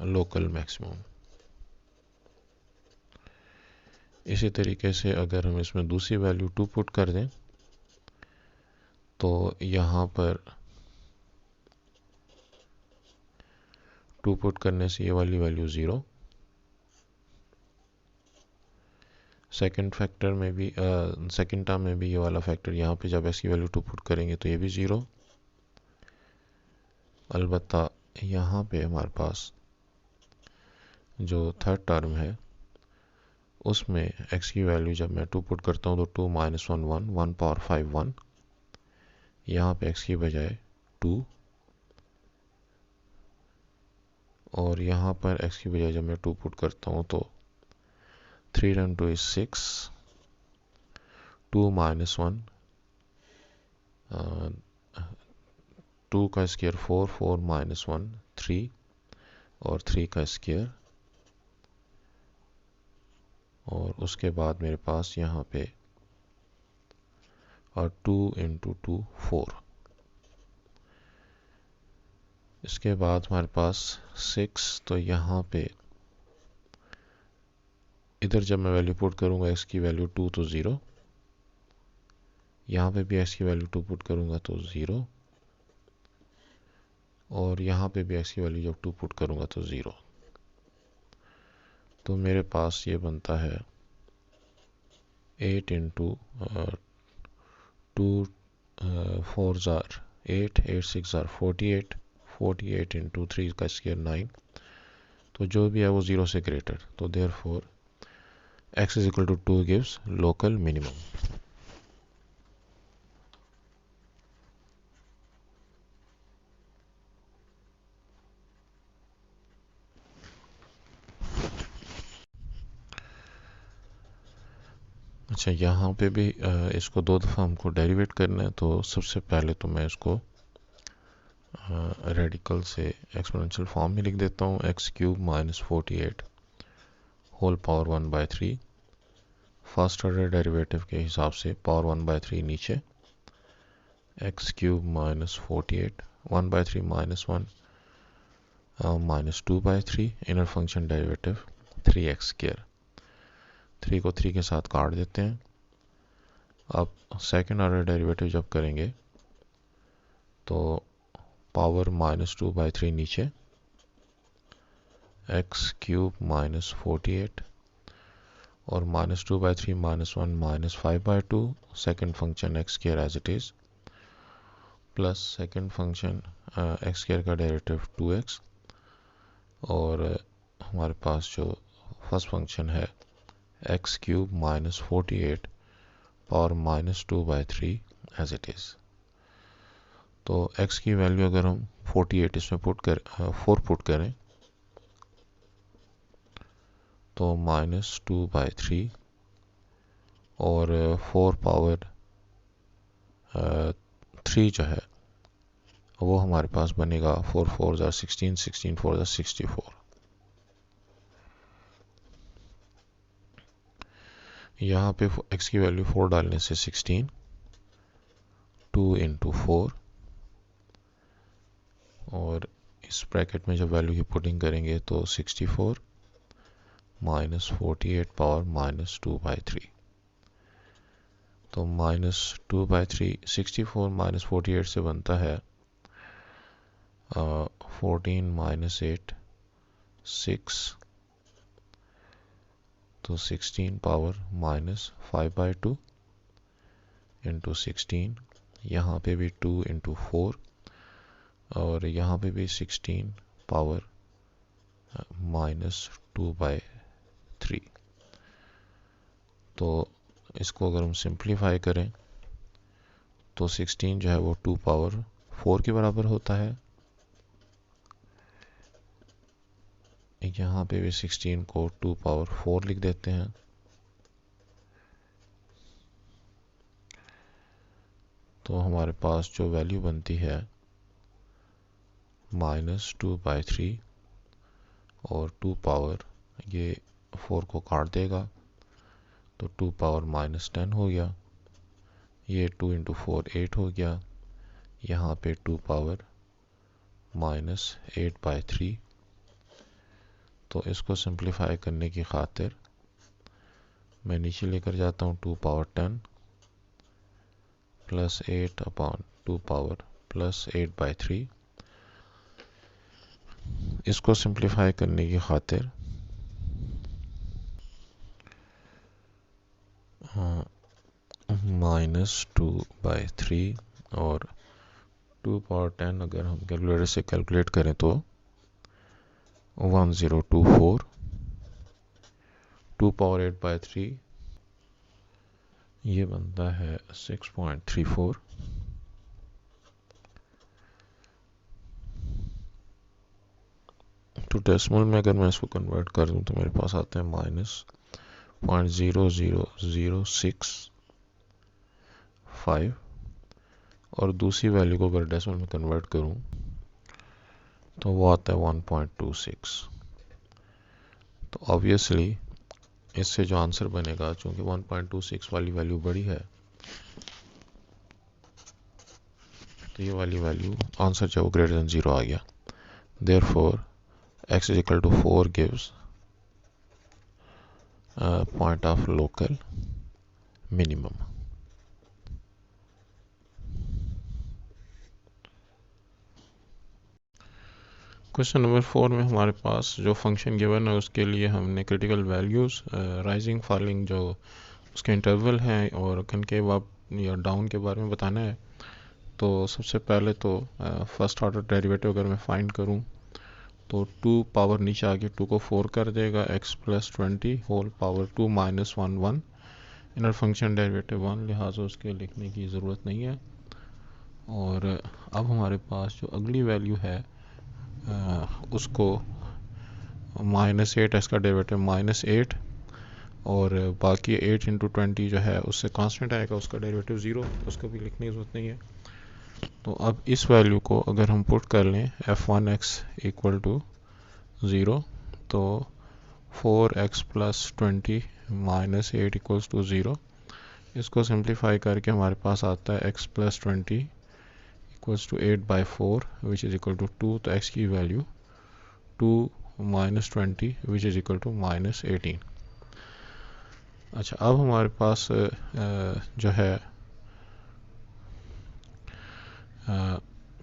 local maximum. इसी तरीके से अगर हम इसमें दूसरी वैल्यू 2 पुट कर दें तो यहाँ पर 2 पुट करने से ये वाली वैल्यू 0, सेकंड फैक्टर में भी सेकंड टर्म में भी ये वाला फैक्टर, यहाँ पे जब x की वैल्यू 2 पुट करेंगे तो ये भी 0। अलबत्ता यहाँ पे हमारे पास जो थर्ड टर्म है उसमें x की वैल्यू जब मैं 2 पुट करता हूँ तो 2 माइनस 1 1, 1 पावर 5 1, यहाँ पे x की बजाय 2, और यहाँ पर x की बजाय जब मैं 2 पुट करता हूँ तो 3 टाइम 2 इज 6, 2 माइनस 1, 2 का स्क्वायर 4, 4 माइनस 1 3, और 3 का स्क्वायर, और उसके बाद मेरे पास यहाँ पे और 2 इंटू 2 4। इसके बाद हमारे पास 6, तो यहाँ पे इधर जब मैं वैल्यू पुट करूँगा x की वैल्यू 2 तो 0, यहाँ पे भी x की वैल्यू 2 पुट करूँगा तो 0, और यहाँ पे भी x की वैल्यू जब 2 पुट करूँगा तो 0। तो मेरे पास ये बनता है 8 इंटू 2 4 ज़ार 8, 8 6 ज़ार 48, 48 इंटू 3 का स्क्वायर 9, तो जो भी है वो 0 से ग्रेटर, तो therefore x is equal to 2 gives local minimum. अच्छा, यहाँ पे भी इसको 2 दफ़ा हमको डेरिवेट करना है, तो सबसे पहले तो मैं इसको रेडिकल से एक्सपोनेंशियल फॉर्म में लिख देता हूँ। X cube minus 48 whole power 1/3, first order derivative के हिसाब से पावर 1/3 नीचे, x cube minus 48 1/3 minus 1 minus 2/3 inner function derivative 3x square, 3 को 3 के साथ काट देते हैं। अब सेकेंड ऑर्डर डेरिवेटिव जब करेंगे तो पावर -2/3 नीचे, एक्स क्यूब माइनस 48, और -2/3 -1 -5/2 second function x square as it is plus second function x square का डेरिवेटिव 2x और हमारे पास जो फर्स्ट फंक्शन है x³ -48 power -2/3 as it is. तो x की वैल्यू अगर हम 48 इसमें 4 पुट करें तो -2/3 और 4 पावर 3 जो है वो हमारे पास बनेगा 4 4 16 16 4 64। यहाँ पे x की वैल्यू 4 डालने से 16 2 × 4 और इस ब्रैकेट में जब वैल्यू की पुटिंग करेंगे तो 64 -48 पावर -2/3 तो -2/3 64 -48 से बनता है 14 -8 6 तो 16 पावर -5/2 इंटू 16 यहाँ पे भी 2 × 4 और यहाँ पे भी 16 पावर -2/3। तो इसको अगर हम सिंप्लीफाई करें तो 16 जो है वो 2 पावर 4 के बराबर होता है। यहाँ पे भी 16 को 2 पावर 4 लिख देते हैं। तो हमारे पास जो वैल्यू बनती है -2/3 और 2 पावर ये 4 को काट देगा तो 2 पावर -10 हो गया। ये 2 × 4 8 हो गया। यहाँ पे 2 पावर -8/3। तो इसको सिंप्लीफाई करने की खातिर मैं नीचे लेकर जाता हूँ 2 पावर 10 प्लस 8/2 पावर प्लस 8/3। इसको सिंप्लीफाई करने की खातिर -2/3 और 2 पावर 10 अगर हम कैलकुलेटर से कैलकुलेट करें तो 1024 2 पावर 8/3 ये बनता है 6.34। तो डेसिमल में अगर मैं इसको कन्वर्ट कर दूं तो मेरे पास आता है -0.00665 और दूसरी वैल्यू को अगर डेसिमल में कन्वर्ट करूं तो वो आता है 1.26। तो ऑब्वियसली इससे जो आंसर बनेगा, चूंकि 1.26 वाली वैल्यू बड़ी है तो ये वाली वैल्यू आंसर जो वो ग्रेटर देन 0 आ गया। Therefore x is equal to 4 gives a point of local minimum. Question number 4 में हमारे पास जो फंक्शन गिवन है उसके लिए हमने क्रिटिकल वैल्यूज़ राइजिंग फॉलिंग जो उसके इंटरवल हैं और कनकेव अप या डाउन के बारे में बताना है। तो सबसे पहले तो फर्स्ट ऑर्डर डेरिवेटिव अगर मैं फाइंड करूं तो 2 पावर नीचे आके 2 को 4 कर देगा x + 20 whole power 2 - 1 1 inner function derivative 1 लिहाजा उसके लिखने की ज़रूरत नहीं है। और अब हमारे पास जो अगली वैल्यू है उसको -8 इसका डेरिवेटिव -8 और बाकी 8 × 20 जो है उससे कांस्टेंट आएगा, उसका डेरिवेटिव 0, उसको भी लिखने की ज़रूरत नहीं है। तो अब इस वैल्यू को अगर हम पुट कर लें f(1x) = 0 तो 4x + 20 - 8 = 0। इसको सिंप्लीफाई करके हमारे पास आता है x + 20 = 8/4 which is equal to 2। तो x की value 2 - 20 which is equal to -18। अच्छा, अब हमारे पास जो है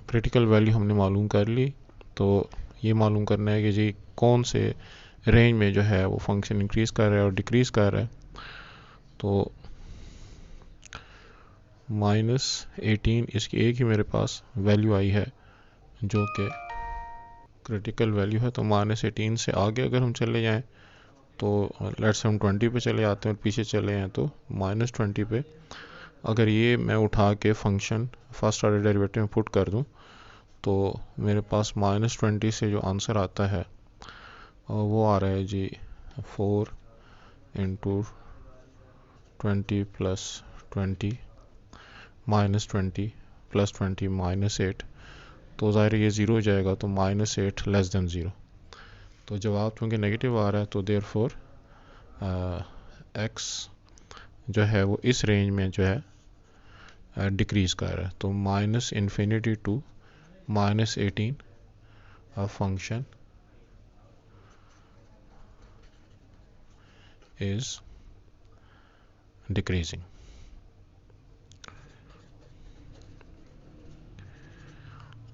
क्रिटिकल वैल्यू हमने मालूम कर ली। तो ये मालूम करना है कि जी कौन से रेंज में जो है वो फंक्शन इंक्रीज कर रहा है और डिक्रीज कर रहा है। तो -18 इसकी एक ही मेरे पास वैल्यू आई है जो कि क्रिटिकल वैल्यू है। तो -18 से आगे अगर हम चले जाएं तो लेट्स हम 20 पे चले आते हैं और पीछे चले जाएं तो -20 पे अगर ये मैं उठा के फंक्शन फर्स्ट ऑर्डर डेरिवेटिव में पुट कर दूं तो मेरे पास -20 से जो आंसर आता है वो आ रहा है जी 4 इंटू 20 प्लस 20 -20 प्लस 20 -8, तो ज़ाहिर ये ज़ीरो हो जाएगा, तो -8 लेस देन ज़ीरो। तो जवाब चूँकि नेगेटिव आ रहा है तो देयरफॉर एक्स जो है वो इस रेंज में जो है डिक्रीज कर रहा है। तो -∞ टू -18 फंक्शन इज डिक्रीजिंग।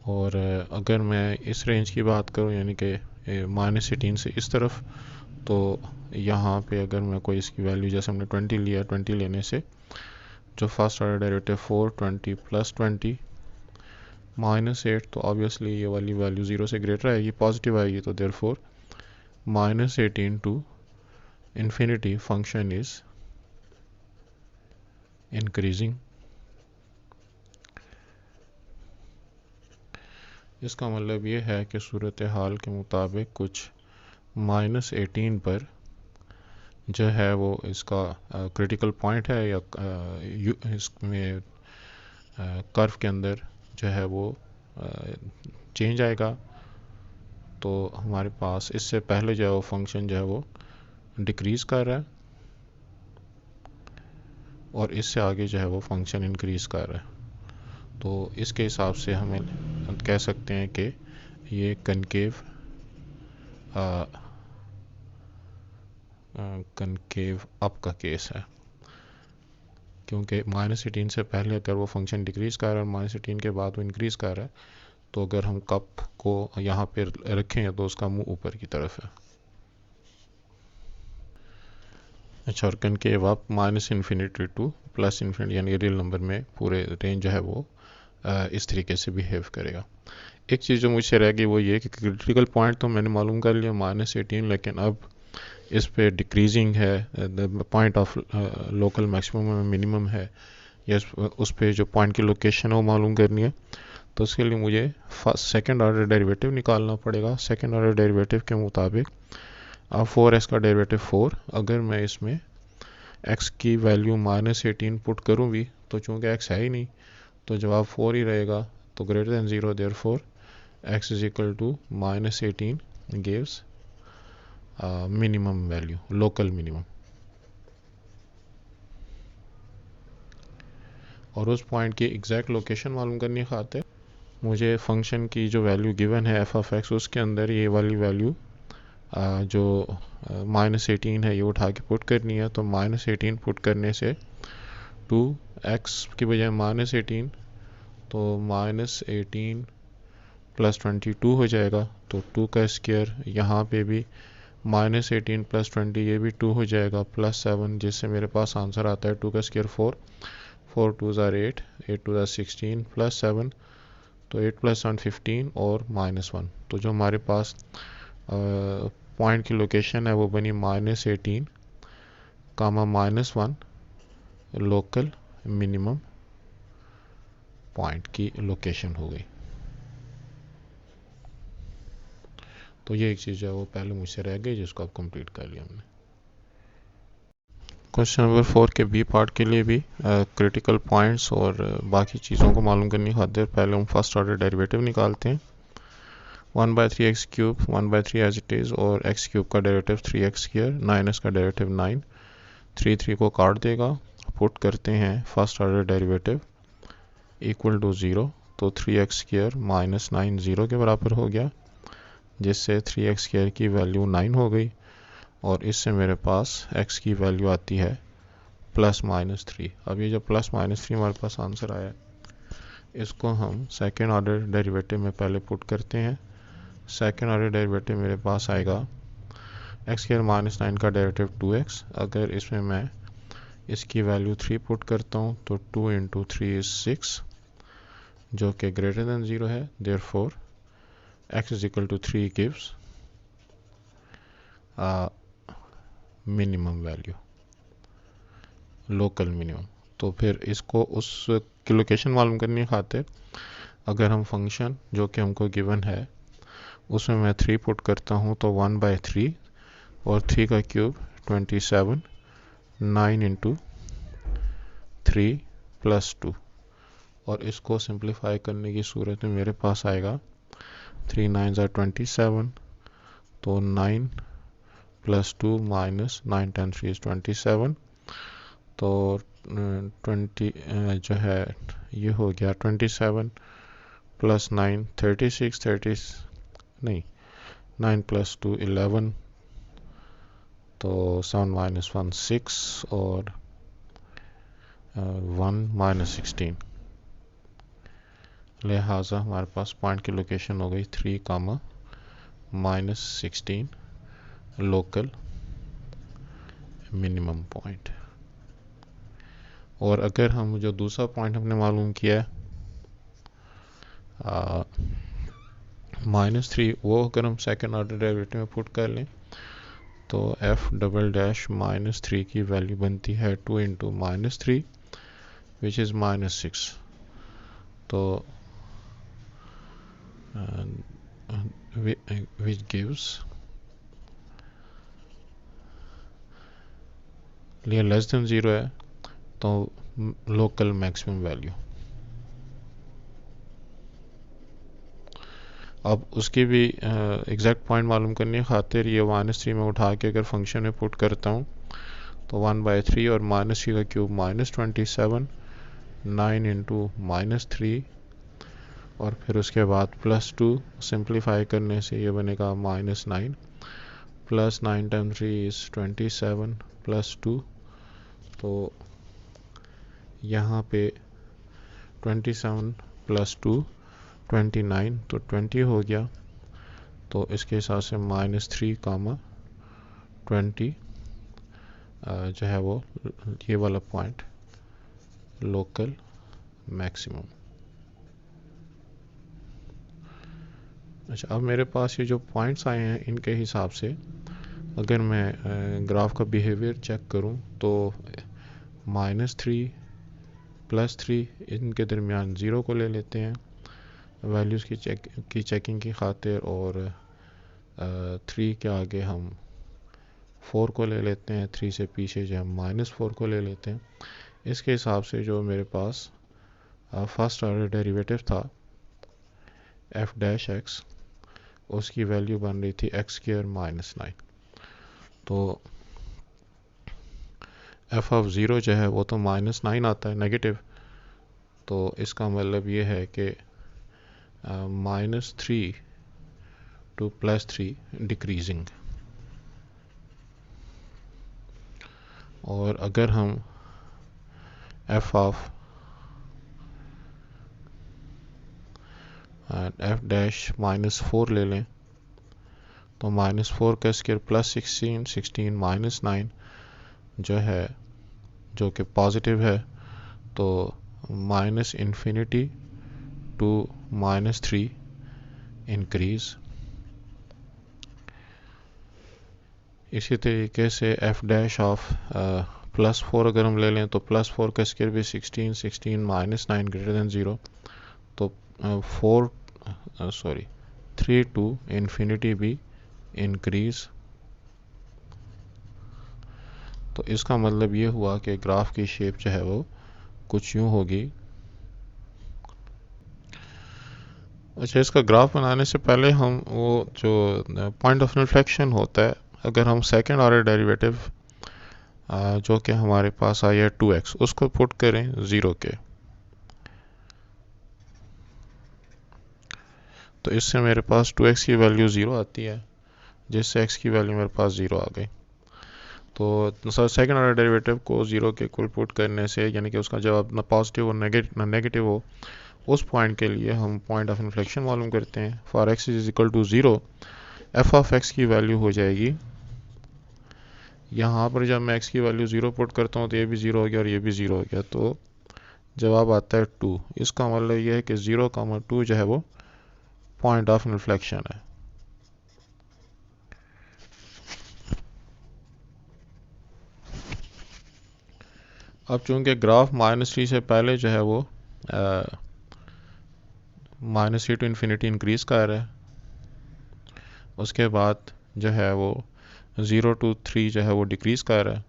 और अगर मैं इस रेंज की बात करूं यानी कि -18 से इस तरफ, तो यहाँ पे अगर मैं कोई इसकी वैल्यू जैसे हमने 20 लिया, 20 लेने से जो फर्स्ट ऑर्डर डेरिवेटिव 4 20 प्लस 20 -8, तो ऑब्वियसली ये वाली वैल्यू ज़ीरो से ग्रेटर आएगी, पॉजिटिव आएगी। तो therefore -18 to infinity function is increasing. इसका मतलब ये है कि सूरत हाल के मुताबिक कुछ -18 पर जो है वो इसका क्रिटिकल पॉइंट है या इसमें कर्व के अंदर जो है वो चेंज आएगा। तो हमारे पास इससे पहले जो है वो फंक्शन जो है वो डिक्रीज कर रहा है और इससे आगे जो है वो फंक्शन इंक्रीज कर रहा है। तो इसके हिसाब से हमें कह सकते हैं कि ये कनकेव अप का केस है, क्योंकि -18 से पहले अगर वो फंक्शन डिक्रीज कर रहा है और -18 के बाद वो इंक्रीज कर रहा है, तो अगर हम कप को यहाँ पे रखें तो उसका मुंह ऊपर की तरफ है। अच्छा, और कनकेव अप -∞ टू +∞, यानी रियल नंबर में पूरे रेंज जो है वो इस तरीके से बिहेव करेगा। एक चीज़ जो मुझसे रह गई वो ये कि क्रिटिकल पॉइंट तो मैंने मालूम कर लिया -18, लेकिन अब इस पे डिक्रीजिंग है, point of local maximum minimum है, या उस पे जो पॉइंट की लोकेशन है वो मालूम करनी है। तो उसके लिए मुझे सेकंड ऑर्डर डेरिवेटिव निकालना पड़ेगा। सेकंड ऑर्डर डेरिवेटिव के मुताबिक 4x का डेरिवेटिव 4, अगर मैं इसमें x की वैल्यू -18 पुट करूँ भी तो चूँकि x है ही नहीं तो जवाब 4 ही रहेगा, तो greater than 0, therefore x is equal to -18 gives minimum value, local minimum. और उस पॉइंट की एग्जैक्ट लोकेशन मालूम करने खातिर मुझे फंक्शन की जो वैल्यू गिवन है f(x) उसके अंदर ये वाली वैल्यू जो -18 है ये उठा के पुट करनी है। तो -18 पुट करने से 2x की बजाय -18, तो -18 प्लस 22 हो जाएगा। तो 2 का स्क्वायर यहाँ पे भी -18 प्लस 20 ये भी 2 हो जाएगा, प्लस 7, जिससे मेरे पास आंसर आता है 2 का स्क्वायर 4, 4 2 ज़ार 8, 8 2 ज़ार 16 प्लस 7, तो 8 प्लस 7 15 और -1। तो जो हमारे पास पॉइंट की लोकेशन है वो बनी -18 कामा -1 लोकल मिनिमम पॉइंट की लोकेशन हो गई। तो ये एक चीज़ है वो पहले मुझसे रह गई जिसको अब कंप्लीट कर लिया हमने। क्वेश्चन नंबर 4 के बी पार्ट के लिए भी क्रिटिकल पॉइंट्स और बाकी चीज़ों को मालूम करने खातिर पहले हम फर्स्ट ऑर्डर डेरिवेटिव निकालते हैं। 1/3x³ 1/3 एज इट इज़, और x³ का डेरिवेटिव 3x², 9x का डेरिवेटिव 9, 3 को काट देगा। पुट करते हैं first order derivative equal to 0, तो 3x² माइनस 9 0 के बराबर हो गया, जिससे 3x² की वैल्यू 9 हो गई। और इससे मेरे पास x की वैल्यू आती है +-3। अब ये जो +-3 हमारे पास आंसर आया, इसको हम सेकेंड ऑर्डर डेरिवेटिव में पहले पुट करते हैं। सेकेंड ऑर्डर डेरिवेटिव मेरे पास आएगा एक्स स्क्वायर माइनस 9 का डेरिवेटिव 2x। अगर इसमें मैं इसकी वैल्यू 3 पुट करता हूँ तो 2 इंटू 3 इज 6 जो कि ग्रेटर देन 0 है। Therefore x is equal to 3 gives minimum value, local minimum. तो फिर इसको उस की लोकेशन मालूम करने खातिर अगर हम फंक्शन जो कि हमको गिवन है उसमें मैं 3 पुट करता हूँ तो 1/3 और 3 का क्यूब 27, 9 इंटू 3 प्लस 2, और इसको सिंप्लीफाई करने की सूरत में मेरे पास आएगा 3 9 ज़ा 27, तो 9 प्लस 2 माइनस 9 10 3 इज 27, तो 20 जो है ये हो गया 27 प्लस 9 36 30 नहीं 9 प्लस 2 11, तो 7 माइनस 1 6 और 1 माइनस 16, लिहाजा हमारे पास पॉइंट की लोकेशन हो गई 3 comma minus 16 local minimum point. और अगर हम जो दूसरा पॉइंट हमने मालूम किया है -3, वो अगर हम सेकेंड ऑर्डर डेरिवेटिव में पुट कर लें तो f डबल डैश -3 की वैल्यू बनती है 2 इंटू -3 विच इज़ -6, तो which gives लिए लेस देन 0 है तो लोकल मैक्सिमम वैल्यू। अब उसकी भी एग्जैक्ट पॉइंट मालूम करने खातिर ये -3 में उठा के अगर फंक्शन में पुट करता हूँ तो 1/3 और -3 का क्यूब -27, 9 इंटू -3 और फिर उसके बाद +2, सिंप्लीफाई करने से ये बनेगा -9 प्लस 9 टाइम 3 इज 27 प्लस 2, तो यहाँ पे 27 प्लस 2 29, तो 20 हो गया। तो इसके हिसाब से -3 कामा 20 जो है वो ये वाला पॉइंट लोकल मैक्सिमम। अच्छा, अब मेरे पास ये जो पॉइंट्स आए हैं इनके हिसाब से अगर मैं ग्राफ का बिहेवियर चेक करूं तो -3 +3 इनके दरमियान 0 को ले लेते हैं वैल्यूज़ की चेकिंग की खातिर, और 3 के आगे हम 4 को ले लेते हैं, 3 से पीछे जो हम -4 को ले लेते हैं। इसके हिसाब से जो मेरे पास फर्स्ट ऑर्डर डेरिवेटिव था f डैश x, उसकी वैल्यू बन रही थी x स्क्वायर -9, तो f ऑफ 0 जो है वो तो -9 आता है नेगेटिव, तो इसका मतलब ये है कि -3 टू +3 डिक्रीजिंग। और अगर हम f ऑफ f डैश -4 ले लें तो -4 का स्क्वायर +16, 16 -9 जो है जो कि पॉजिटिव है, तो -infinity टू -3 इंक्रीज। इसी तरीके से f डैश ऑफ +4 अगर हम ले लें तो +4 का स्क्वायर भी 16, 16 -9 ग्रेटर देन 0, तो 3 टू इन्फिनिटी भी इंक्रीज। तो इसका मतलब ये हुआ कि ग्राफ की शेप जो है वो कुछ यूं होगी। अच्छा, इसका ग्राफ बनाने से पहले हम वो जो पॉइंट ऑफ इन्फ्लेक्शन होता है, अगर हम सेकेंड ऑर्डर डेरिवेटिव जो कि हमारे पास आया है 2x, उसको पुट करें 0 के, तो इससे मेरे पास 2x की वैल्यू 0 आती है, जिससे x की वैल्यू मेरे पास 0 आ गई। तो सेकेंड ऑर्डर डेरिवेटिव को 0 के इक्वल पुट करने से, यानी कि उसका जवाब ना पॉजिटिव और ना नेगेटिव हो, उस पॉइंट के लिए हम पॉइंट ऑफ इन्फ्लेक्शन मालूम करते हैं। For x is equal to 0, f of x की वैल्यू हो जाएगी यहाँ पर जब मैं x की वैल्यू 0 पुट करता हूँ तो ये भी 0 हो गया और ये भी 0 हो गया, तो जवाब आता है 2। इसका मतलब ये है कि 0,2 जो है वो पॉइंट ऑफ इन्फ्लेक्शन है। अब चूंकि ग्राफ -3 से पहले जो है वो -3 टू इन्फिनिटी इंक्रीज कर रहा है, उसके बाद जो है वो 0 to 3 जो है वो डिक्रीज कर रहा है,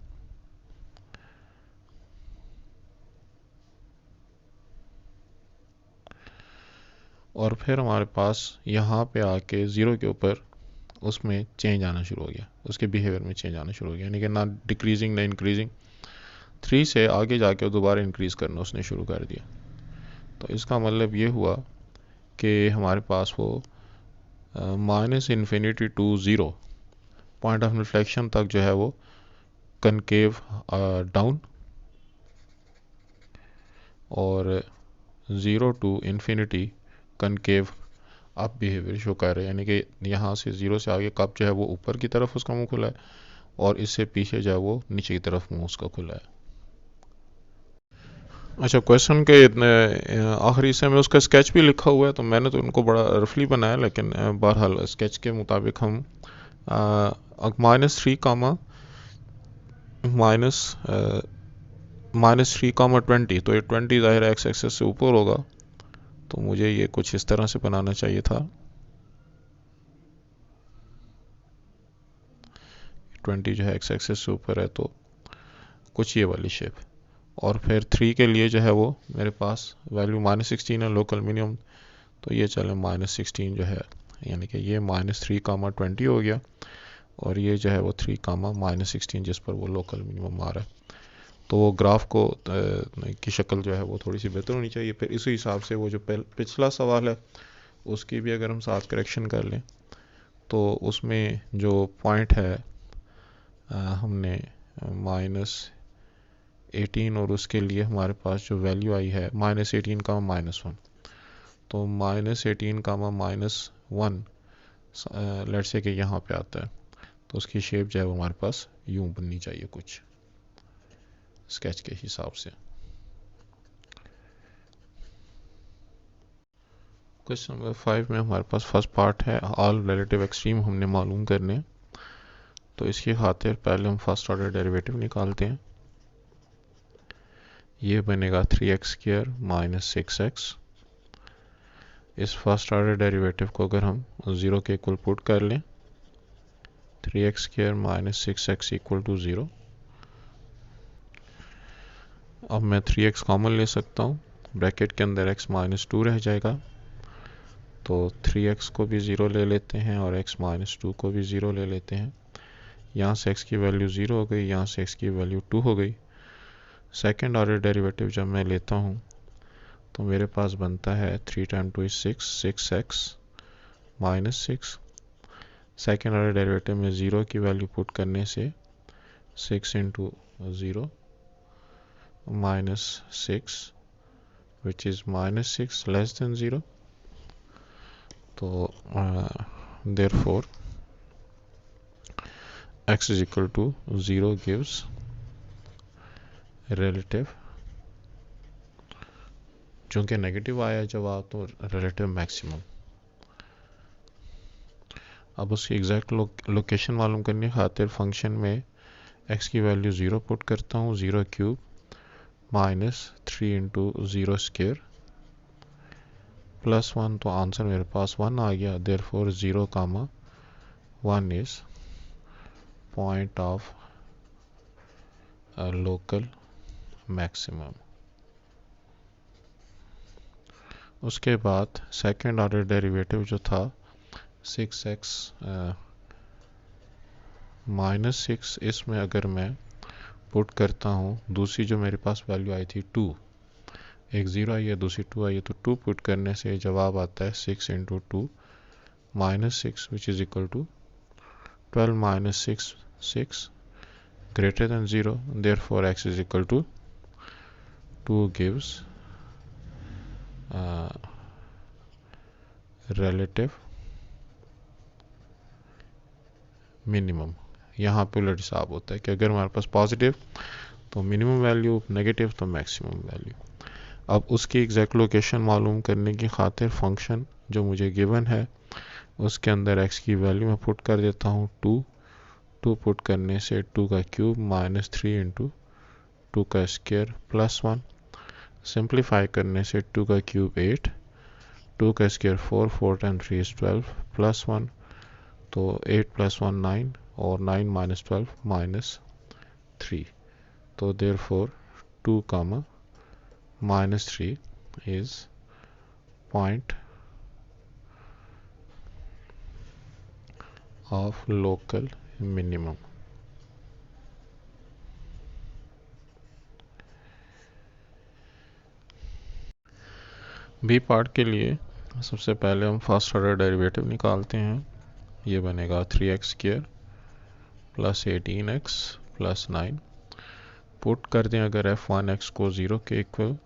और फिर हमारे पास यहाँ पे आके 0 के ऊपर उसमें चेंज आना शुरू हो गया, उसके बिहेवियर में चेंज आना शुरू हो गया, यानी कि ना डिक्रीजिंग ना इंक्रीजिंग। 3 से आगे जाके दोबारा इंक्रीज करना उसने शुरू कर दिया। तो इसका मतलब ये हुआ कि हमारे पास वो -infinity to 0 point of inflection तक जो है वो कनकेव डाउन और 0 to infinity concave up behaviour show कर रहे हैं, यानी कि यहाँ से 0 से आगे कप जो है वो ऊपर की तरफ उसका मुंह खुला है और इससे पीछे जो है वो नीचे की तरफ मुंह उसका खुला है। अच्छा, क्वेश्चन के आखिरी हिस्से में उसका स्केच भी लिखा हुआ है, तो मैंने तो उनको बड़ा रफली बनाया, लेकिन बहरहाल स्केच के मुताबिक हम -3 कामा -3,20, तो ये 20 ज़ाहिर एक्स एक्सेस से ऊपर होगा, तो मुझे ये कुछ इस तरह से बनाना चाहिए था। 20 जो है एक्स एक्सेस से ऊपर है, तो कुछ ये वाली शेप। और फिर 3 के लिए जो है वो मेरे पास वैल्यू -16 है लोकल मिनिमम, तो ये चले -16 जो है, यानी कि ये -3,20 हो गया, और ये जो है वो 3,-16 जिस पर वो लोकल मिनिमम आ रहा है। तो वो ग्राफ को की शक्ल जो है वो थोड़ी सी बेहतर होनी चाहिए। फिर इसी हिसाब से वो जो पिछला सवाल है उसकी भी अगर हम साथ करेक्शन कर लें, तो उसमें जो पॉइंट है हमने -18 और उसके लिए हमारे पास जो वैल्यू आई है -18,-1, तो -18,-1 लेट्स से कि यहाँ पे आता है, तो उसकी शेप जो है वो हमारे पास यूं बननी चाहिए कुछ स्केच के हिसाब से। क्वेश्चन नंबर 5 में हमारे पास फर्स्ट पार्ट है ऑल रिलेटिव एक्सट्रीम हमने मालूम करने, तो इसकी खातिर पहले हम फर्स्ट ऑर्डर डेरिवेटिव निकालते हैं। ये बनेगा 3x² - 6x। इस फर्स्ट ऑर्डर डेरिवेटिव को अगर हम 0 के इक्वल पुट कर लें, 3x² - 6x = 0। अब मैं 3x कॉमन ले सकता हूँ, ब्रैकेट के अंदर x -2 रह जाएगा, तो 3x को भी 0 ले लेते हैं और x -2 को भी 0 ले लेते हैं। यहाँ से x की वैल्यू 0 हो गई, यहाँ से x की वैल्यू 2 हो गई। सेकेंड ऑर्डर डेरिवेटिव जब मैं लेता हूँ तो मेरे पास बनता है 3 × 2 = 6, 6x - 6। सेकेंड ऑर्डर डेरिवेटिव में 0 की वैल्यू पुट करने से 6 × 0 -6 which is -6 less than 0, तो therefore x = 0 gives relative, चूंकि नेगेटिव आया जवाब तो रिलेटिव मैक्सिमम। अब उसकी एग्जैक्ट लोकेशन मालूम करने खातिर फंक्शन में x की वैल्यू 0 पुट करता हूँ, 0³ -3 × 0² +1, तो आंसर मेरे पास 1 आ गया। Therefore 0,1 is point of local maximum. उसके बाद सेकेंड ऑर्डर डेरिवेटिव जो था 6x -6, इसमें अगर मैं पुट करता हूँ दूसरी जो मेरे पास वैल्यू आई थी 2, एक 0 आई है दूसरी 2 आई है, तो 2 पुट करने से जवाब आता है 6 × 2 -6 which is equal to 12 - 6, 6 greater than 0, therefore x is equal to 2 gives relative minimum, यहाँ पे उलट हिसाब होता है कि अगर हमारे पास पॉजिटिव तो मिनिमम वैल्यू, नेगेटिव तो मैक्सिमम वैल्यू। अब उसकी एग्जैक्ट लोकेशन मालूम करने की खातिर फंक्शन जो मुझे गिवन है उसके अंदर x की वैल्यू मैं पुट कर देता हूँ 2। 2 पुट करने से 2 का क्यूब माइनस 3 इंटू 2 का स्क्वायर प्लस 1। सिंप्लीफाई करने से 2 का क्यूब 8, 2 का स्क्वायर 4, 4 टाइम 3 इज 12 प्लस 1, तो 8 प्लस 1 9 और 9 माइनस 12 माइनस 3। तो therefore 2 comma minus 3 is point of local minimum। B part के लिए सबसे पहले हम फर्स्ट ऑर्डर डेरिवेटिव निकालते हैं। ये बनेगा 3x square plus 18x plus 9। Put कर दें अगर f1x को 0 के इक्वल,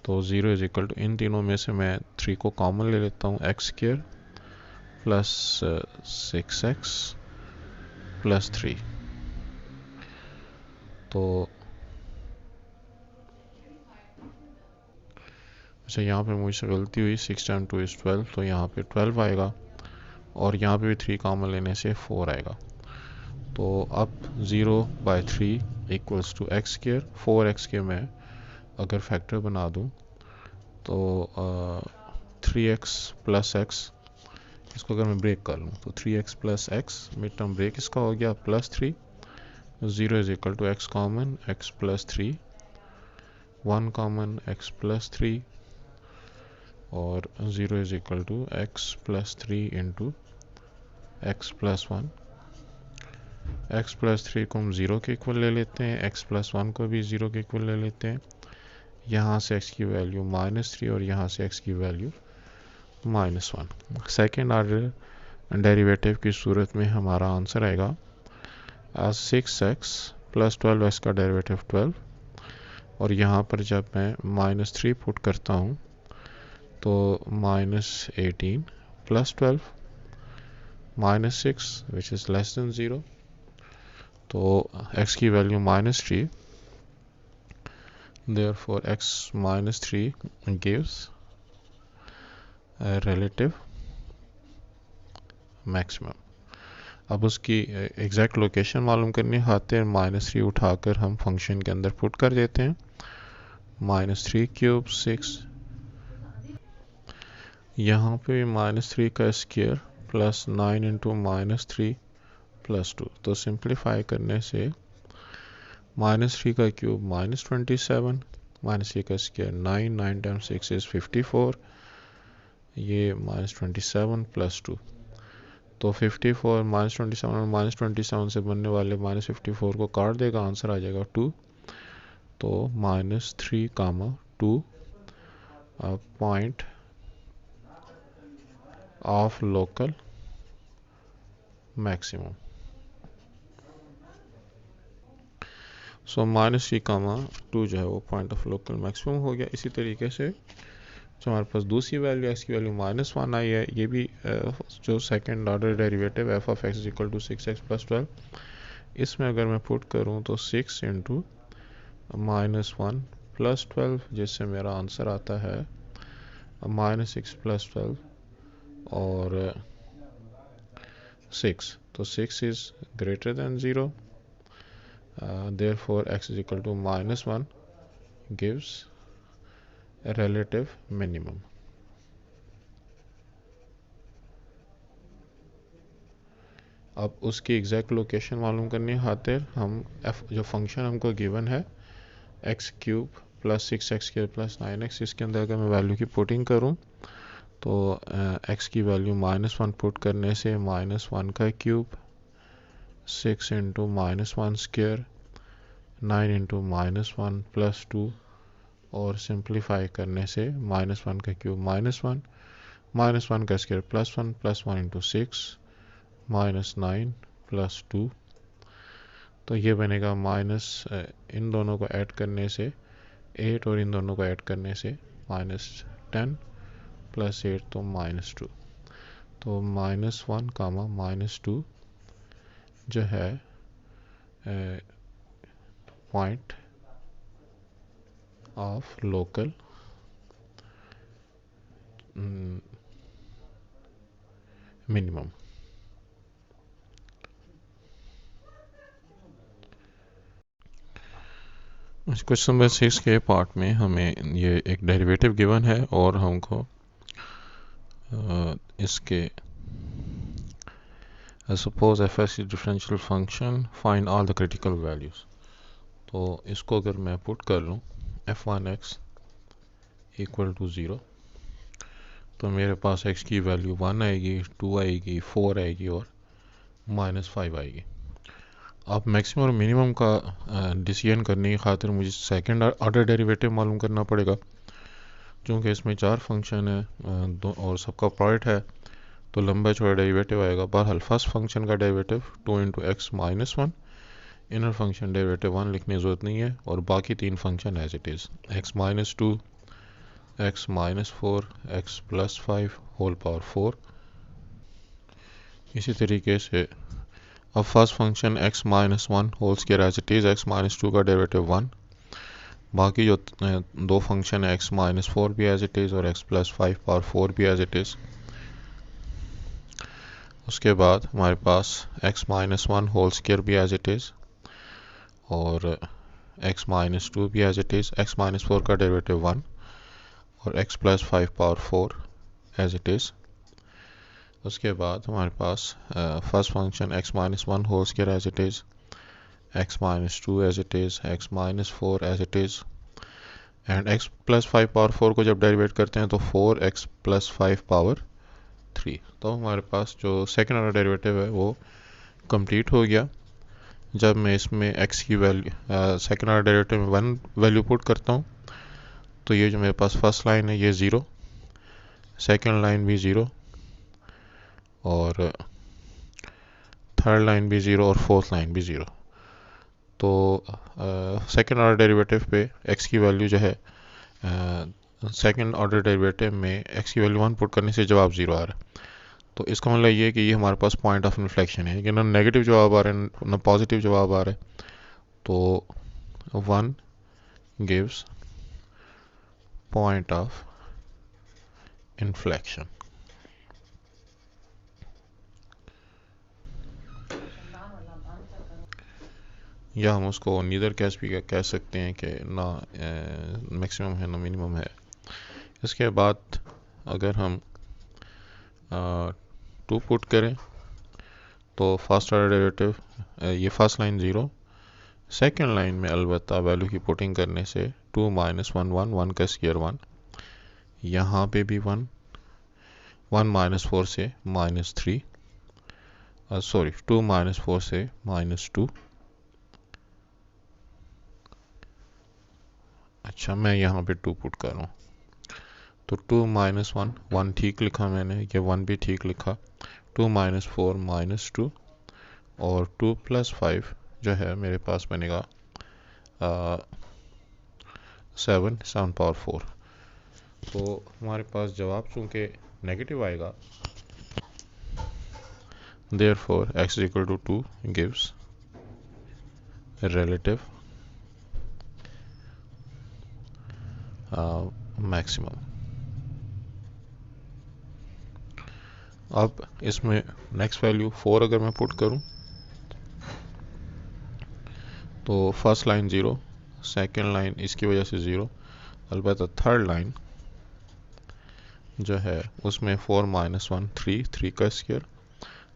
तो 0 इज इक्वल टू, इन तीनों में से मैं 3 को कॉमन ले लेता हूँ, x square plus 6x plus 3। तो अच्छा, यहाँ पे मुझसे गलती हुई, 6 टाइम 2 इज़ 12, तो यहाँ पे 12 आएगा और यहाँ पे भी 3 कॉमन लेने से 4 आएगा। तो अब 0/3 equals to x square. 4x के मैं अगर फैक्टर बना दूँ तो 3x प्लस एक्स, इसको अगर मैं ब्रेक कर लूँ तो 3x plus x, mid term break इसका हो गया plus 3। 0 is equal to x common, x plus 3, 1 common, x plus 3, और 0 is equal to x plus 3 into x plus 1। X plus 3 को हम 0 के इक्वल ले लेते हैं, एक्स प्लस 1 को भी 0 के इक्वल ले लेते हैं। यहाँ से x की वैल्यू -3 और यहाँ से x की वैल्यू -1। सेकेंड ऑर्डर डेरिवेटिव की सूरत में हमारा आंसर आएगा 6x प्लस 12x का डेरिवेटिव 12, और यहाँ पर जब मैं -3 पुट करता हूँ तो -18 plus 12 -6 which is less than 0। तो x की value -3, therefore x -3 gives a relative maximum। अब उसकी एग्जैक्ट लोकेशन मालूम करने खातिर -3 उठाकर हम फंक्शन के अंदर पुट कर देते हैं। -3 क्यूब 6, यहाँ पे -3 का स्क्वायर प्लस 9 इंटू -3 प्लस 2। तो सिंप्लीफाई करने से -3 का क्यूब -27, -3 का स्क्वायर 9, 9 टाइम्स 6 इज 54, ये -27 प्लस 2। तो 54 -27 और -27 से बनने वाले -54 को काट देगा, आंसर आ जाएगा 2। तो -3 कामा 2 पॉइंट ऑफ लोकल मैक्सिमम। सो -3 कामा 2 जो है वो पॉइंट ऑफ लोकल मैक्सिमम हो गया। इसी तरीके से जो हमारे पास दूसरी वैल्यू x की वैल्यू -1 आई है, ये भी जो second order derivative f of x equal to 6x plus 12, इसमें अगर मैं पुट करूँ तो 6 इंटू -1 प्लस 12, जिससे मेरा आंसर आता है -6 प्लस 12 और 6। तो 6 is greater than 0, therefore x is equal to -1 gives a relative minimum। अब उसकी एग्जैक्ट लोकेशन मालूम करने खातिर हम f जो फंक्शन हमको गिवन है x cube plus 6x square plus 9x, इसके अंदर अगर मैं वैल्यू की पुटिंग करूं तो x की वैल्यू -1 पुट करने से -1 का cube, 6 into -1 square, 9 into -1 plus 2, और सिंप्लीफाई करने से -1 का क्यूब -1, -1 का स्क्वायर +1, +1 इंटू 6 -9 प्लस 2। तो ये बनेगा माइनस, इन दोनों को ऐड करने से 8 और इन दोनों को ऐड करने से -10 प्लस 8 तो -2। तो -1 कामा -2 जो है point of local minimum. Question number 6 के पार्ट में हमें ये एक डेरिवेटिव गिवन है और हमको इसके suppose F S is differential function, find all the critical values. तो इसको अगर मैं पुट कर लूँ f1x इक्वल टू 0, तो मेरे पास x की वैल्यू 1 आएगी, 2 आएगी, 4 आएगी और -5 आएगी। अब मैक्सिमम और मिनिमम का डिसीजन करने की खातिर मुझे सेकंड ऑर्डर डेरिवेटिव मालूम करना पड़ेगा। चूँकि इसमें 4 फंक्शन है दो और सबका प्रोडक्ट है, तो लंबा चौड़ा डेरिवेटिव आएगा। बहरहाल फर्स्ट फंक्शन का derivative 2 into x minus 1, inner function derivative 1 लिखने की ज़रूरत नहीं है, और बाकी 3 function as it is, x minus 2, x minus 4, x plus 5 whole power 4। इसी तरीके से अब first function x minus 1 whole square as it is, x minus 2 का डेरिवेटिव 1, बाकी जो दो फंक्शन है एक्स माइनस 4 भी एज इट इज़ और एक्स प्लस 5 पावर 4 भी एज इट इज़। उसके बाद हमारे पास x माइनस 1 होल स्क्वायर भी एज इट इज़ और x माइनस 2 भी as it is, x minus 4 का डेरिवेटिव 1 और x plus 5 power 4 as it is. उसके बाद हमारे पास first function x minus 1 whole square as it is, x minus 2 as it is, x minus 4 as it is, and x plus 5 power 4 को जब derivative करते हैं तो 4x प्लस 5 पावर 3। तो हमारे पास जो सेकेंड ऑर्डर डेरिवेटिव है वो कंप्लीट हो गया। जब मैं इसमें x की वैल्यू सेकेंड ऑर्डर डेरिवेटिव में 1 वैल्यू पुट करता हूँ, तो ये जो मेरे पास फर्स्ट लाइन है ये 0, सेकेंड लाइन भी 0 और थर्ड लाइन भी 0 और फोर्थ लाइन भी 0। तो सेकेंड ऑर्डर डेरिवेटिव पे x की वैल्यू जो है सेकेंड ऑर्डर डेरिवेटिव में x की वैल्यू 1 पुट करने से जवाब 0 आ रहा है। तो इसका मतलब ये है कि ये हमारे पास पॉइंट ऑफ इन्फ्लेक्शन है कि ना नेगेटिव जवाब आ रहे हैं ना पॉजिटिव जवाब आ रहे हैं। तो 1 गिव्स पॉइंट ऑफ इन्फ्लेक्शन। या हम उसको नीदर कैस भी कह सकते हैं कि ना मैक्सिमम है ना मिनिमम है। इसके बाद अगर हम 2 पुट करें तो फर्स्ट ऑर्डर डेरिवेटिव ये फर्स्ट लाइन 0, सेकेंड लाइन में अलबत्ता वैल्यू की पुटिंग करने से 2 माइनस 1 1, 1 का स्क्वायर 1, यहाँ पे भी 1, 1 माइनस 4 से माइनस 3, सॉरी 2 माइनस 4 से माइनस 2। अच्छा मैं यहाँ पे 2 पुट कर रहा हूँ, तो 2 माइनस 1, 1 ठीक लिखा मैंने, ये 1 भी ठीक लिखा, 2 माइनस 4 माइनस 2 और 2 प्लस 5 जो है मेरे पास बनेगा 7 पावर 4। तो हमारे पास जवाब चूँकि नेगेटिव आएगा, therefore x is equal to 2 gives relative maximum। अब इसमें नेक्स्ट वैल्यू 4 अगर मैं पुट करूं तो फर्स्ट लाइन 0, सेकेंड लाइन इसकी वजह से 0, अलबत्ता थर्ड लाइन जो है उसमें 4 माइनस 1 3, 3 का स्क्वायर,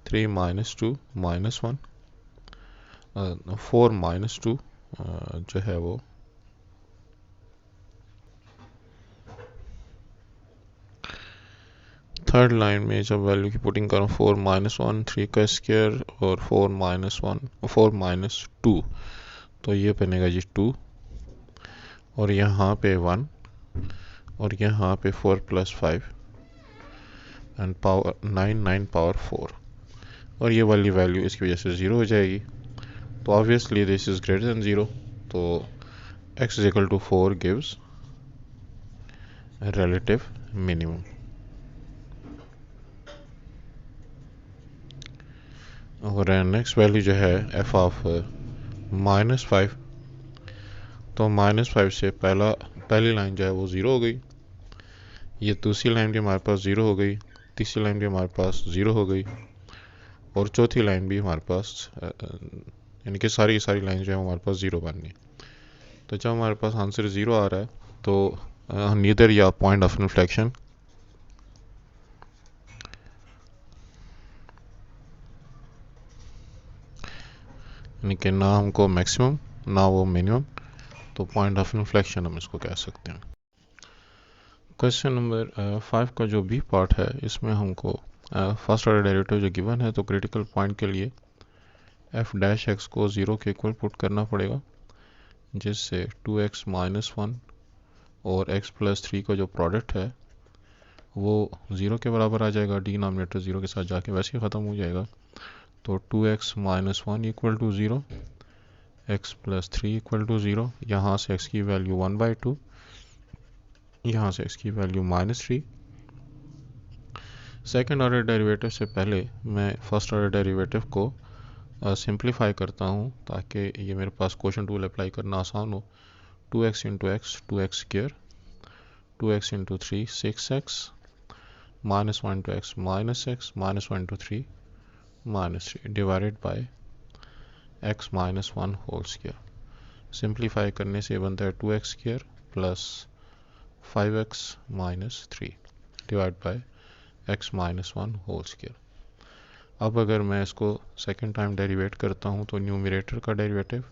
3 माइनस 2 माइनस 1, 4 माइनस 2 जो है वो थर्ड लाइन में जब वैल्यू की पुटिंग करूँ 4 माइनस 1 3 का स्क्वायर और 4 माइनस 1 4 माइनस 2, तो ये बनेगा जी 2 और यहाँ पे 1 और यहाँ पे 4 प्लस 5 एंड पावर 9, 9 पावर 4 और ये वाली वैल्यू इसकी वजह से 0 हो जाएगी। तो obviously this is greater than 0, तो x is equal to 4 gives relative minimum। और नेक्स्ट वैल्यू जो है एफ ऑफ -5, तो -5 से पहली लाइन जो है वो ज़ीरो हो गई, ये दूसरी लाइन भी हमारे पास ज़ीरो हो गई, तीसरी लाइन भी हमारे पास ज़ीरो हो गई, और चौथी लाइन भी हमारे पास यानी कि सारी लाइन जो है हमारे पास ज़ीरो बन गई। तो जब हमारे पास आंसर ज़ीरो आ रहा है तो नीदर या पॉइंट ऑफ इन्फ्लेक्शन, यानी कि ना हमको मैक्सिमम ना वो मिनिमम, तो पॉइंट ऑफ इन्फ्लेक्शन हम इसको कह सकते हैं। क्वेश्चन नंबर 5 का जो बी पार्ट है इसमें हमको फर्स्ट ऑर्डर डेरिवेटिव जो गिवन है, तो क्रिटिकल पॉइंट के लिए एफ डैश एक्स को ज़ीरो के इक्वल पुट करना पड़ेगा, जिससे 2x माइनस 1 और x प्लस 3 का जो प्रोडक्ट है वो ज़ीरो के बराबर आ जाएगा, डिनोमिनेटर ज़ीरो के साथ जाके वैसे ही ख़त्म हो जाएगा। तो 2x minus 1 equal to zero, x plus 3 equal to zero, यहाँ से x की वैल्यू 1/2, यहाँ से x की वैल्यू -3। सेकेंड ऑर्डर डेरिवेटिव से पहले मैं फर्स्ट ऑर्डर डेरिवेटिव को सिंप्लीफाई करता हूँ ताकि ये मेरे पास क्वेश्चन टूल अप्लाई करना आसान हो। 2x into x 2x square, 2x into 3 6x, -1 into x -x, -1 into 3 -3 divided by x -1 whole square. Simplify करने से बनता है 2x square plus 5x -3 divide by x -1 whole square. अब अगर मैं इसको सेकेंड टाइम डेरिवेट करता हूँ तो न्यूमरेटर का derivative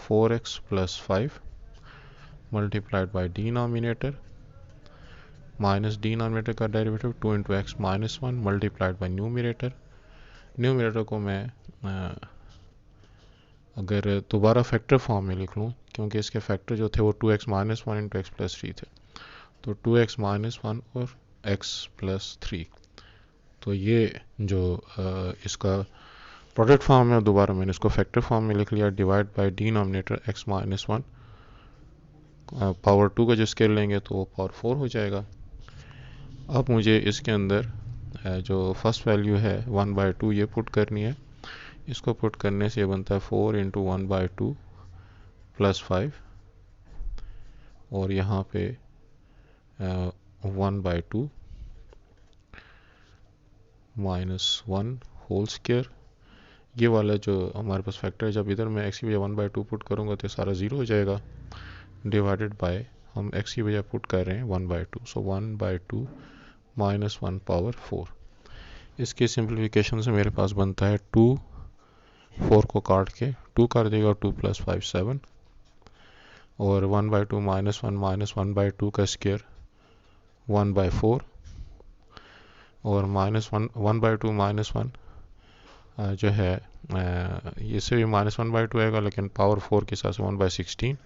4x plus 5 multiplied by denominator minus denominator का derivative 2 into x -1 multiplied by numerator. Numerator को मैं अगर दोबारा फैक्टर फॉर्म में लिख लूँ, क्योंकि इसके फैक्टर जो थे वो 2x -1 इंटू एक्स प्लस 3 थे, तो 2x -1 और x प्लस 3, तो ये जो इसका प्रोडक्ट फॉर्म है दोबारा मैंने इसको फैक्टर फॉर्म में लिख लिया, divide by denominator x -1 power 2 का जो स्केल लेंगे तो वो पावर 4 हो जाएगा। अब मुझे इसके अंदर जो फर्स्ट वैल्यू है 1/2 ये पुट करनी है। इसको पुट करने से बनता है 4 इंटू 1/2 प्लस 5, और यहाँ पे 1/2 -1 होल स्क्र। ये वाला जो हमारे पास फैक्टर है, जब इधर मैं x की वजह 1/2 पुट करूँगा तो सारा ज़ीरो हो जाएगा, डिवाइडेड बाय हम x की वजह पुट कर रहे हैं 1/2, सो 1/2 -1 पावर 4। इसके सिंप्लीफिकेशन से मेरे पास बनता है 2, 4 को काट के 2 कर देगा, 2 + 5 7, और 1/2 -1 -1/2 का स्क्वायर 1/4, और -1 1/2 जो है इससे भी -1/2 आएगा, लेकिन पावर 4 के साथ 1/16।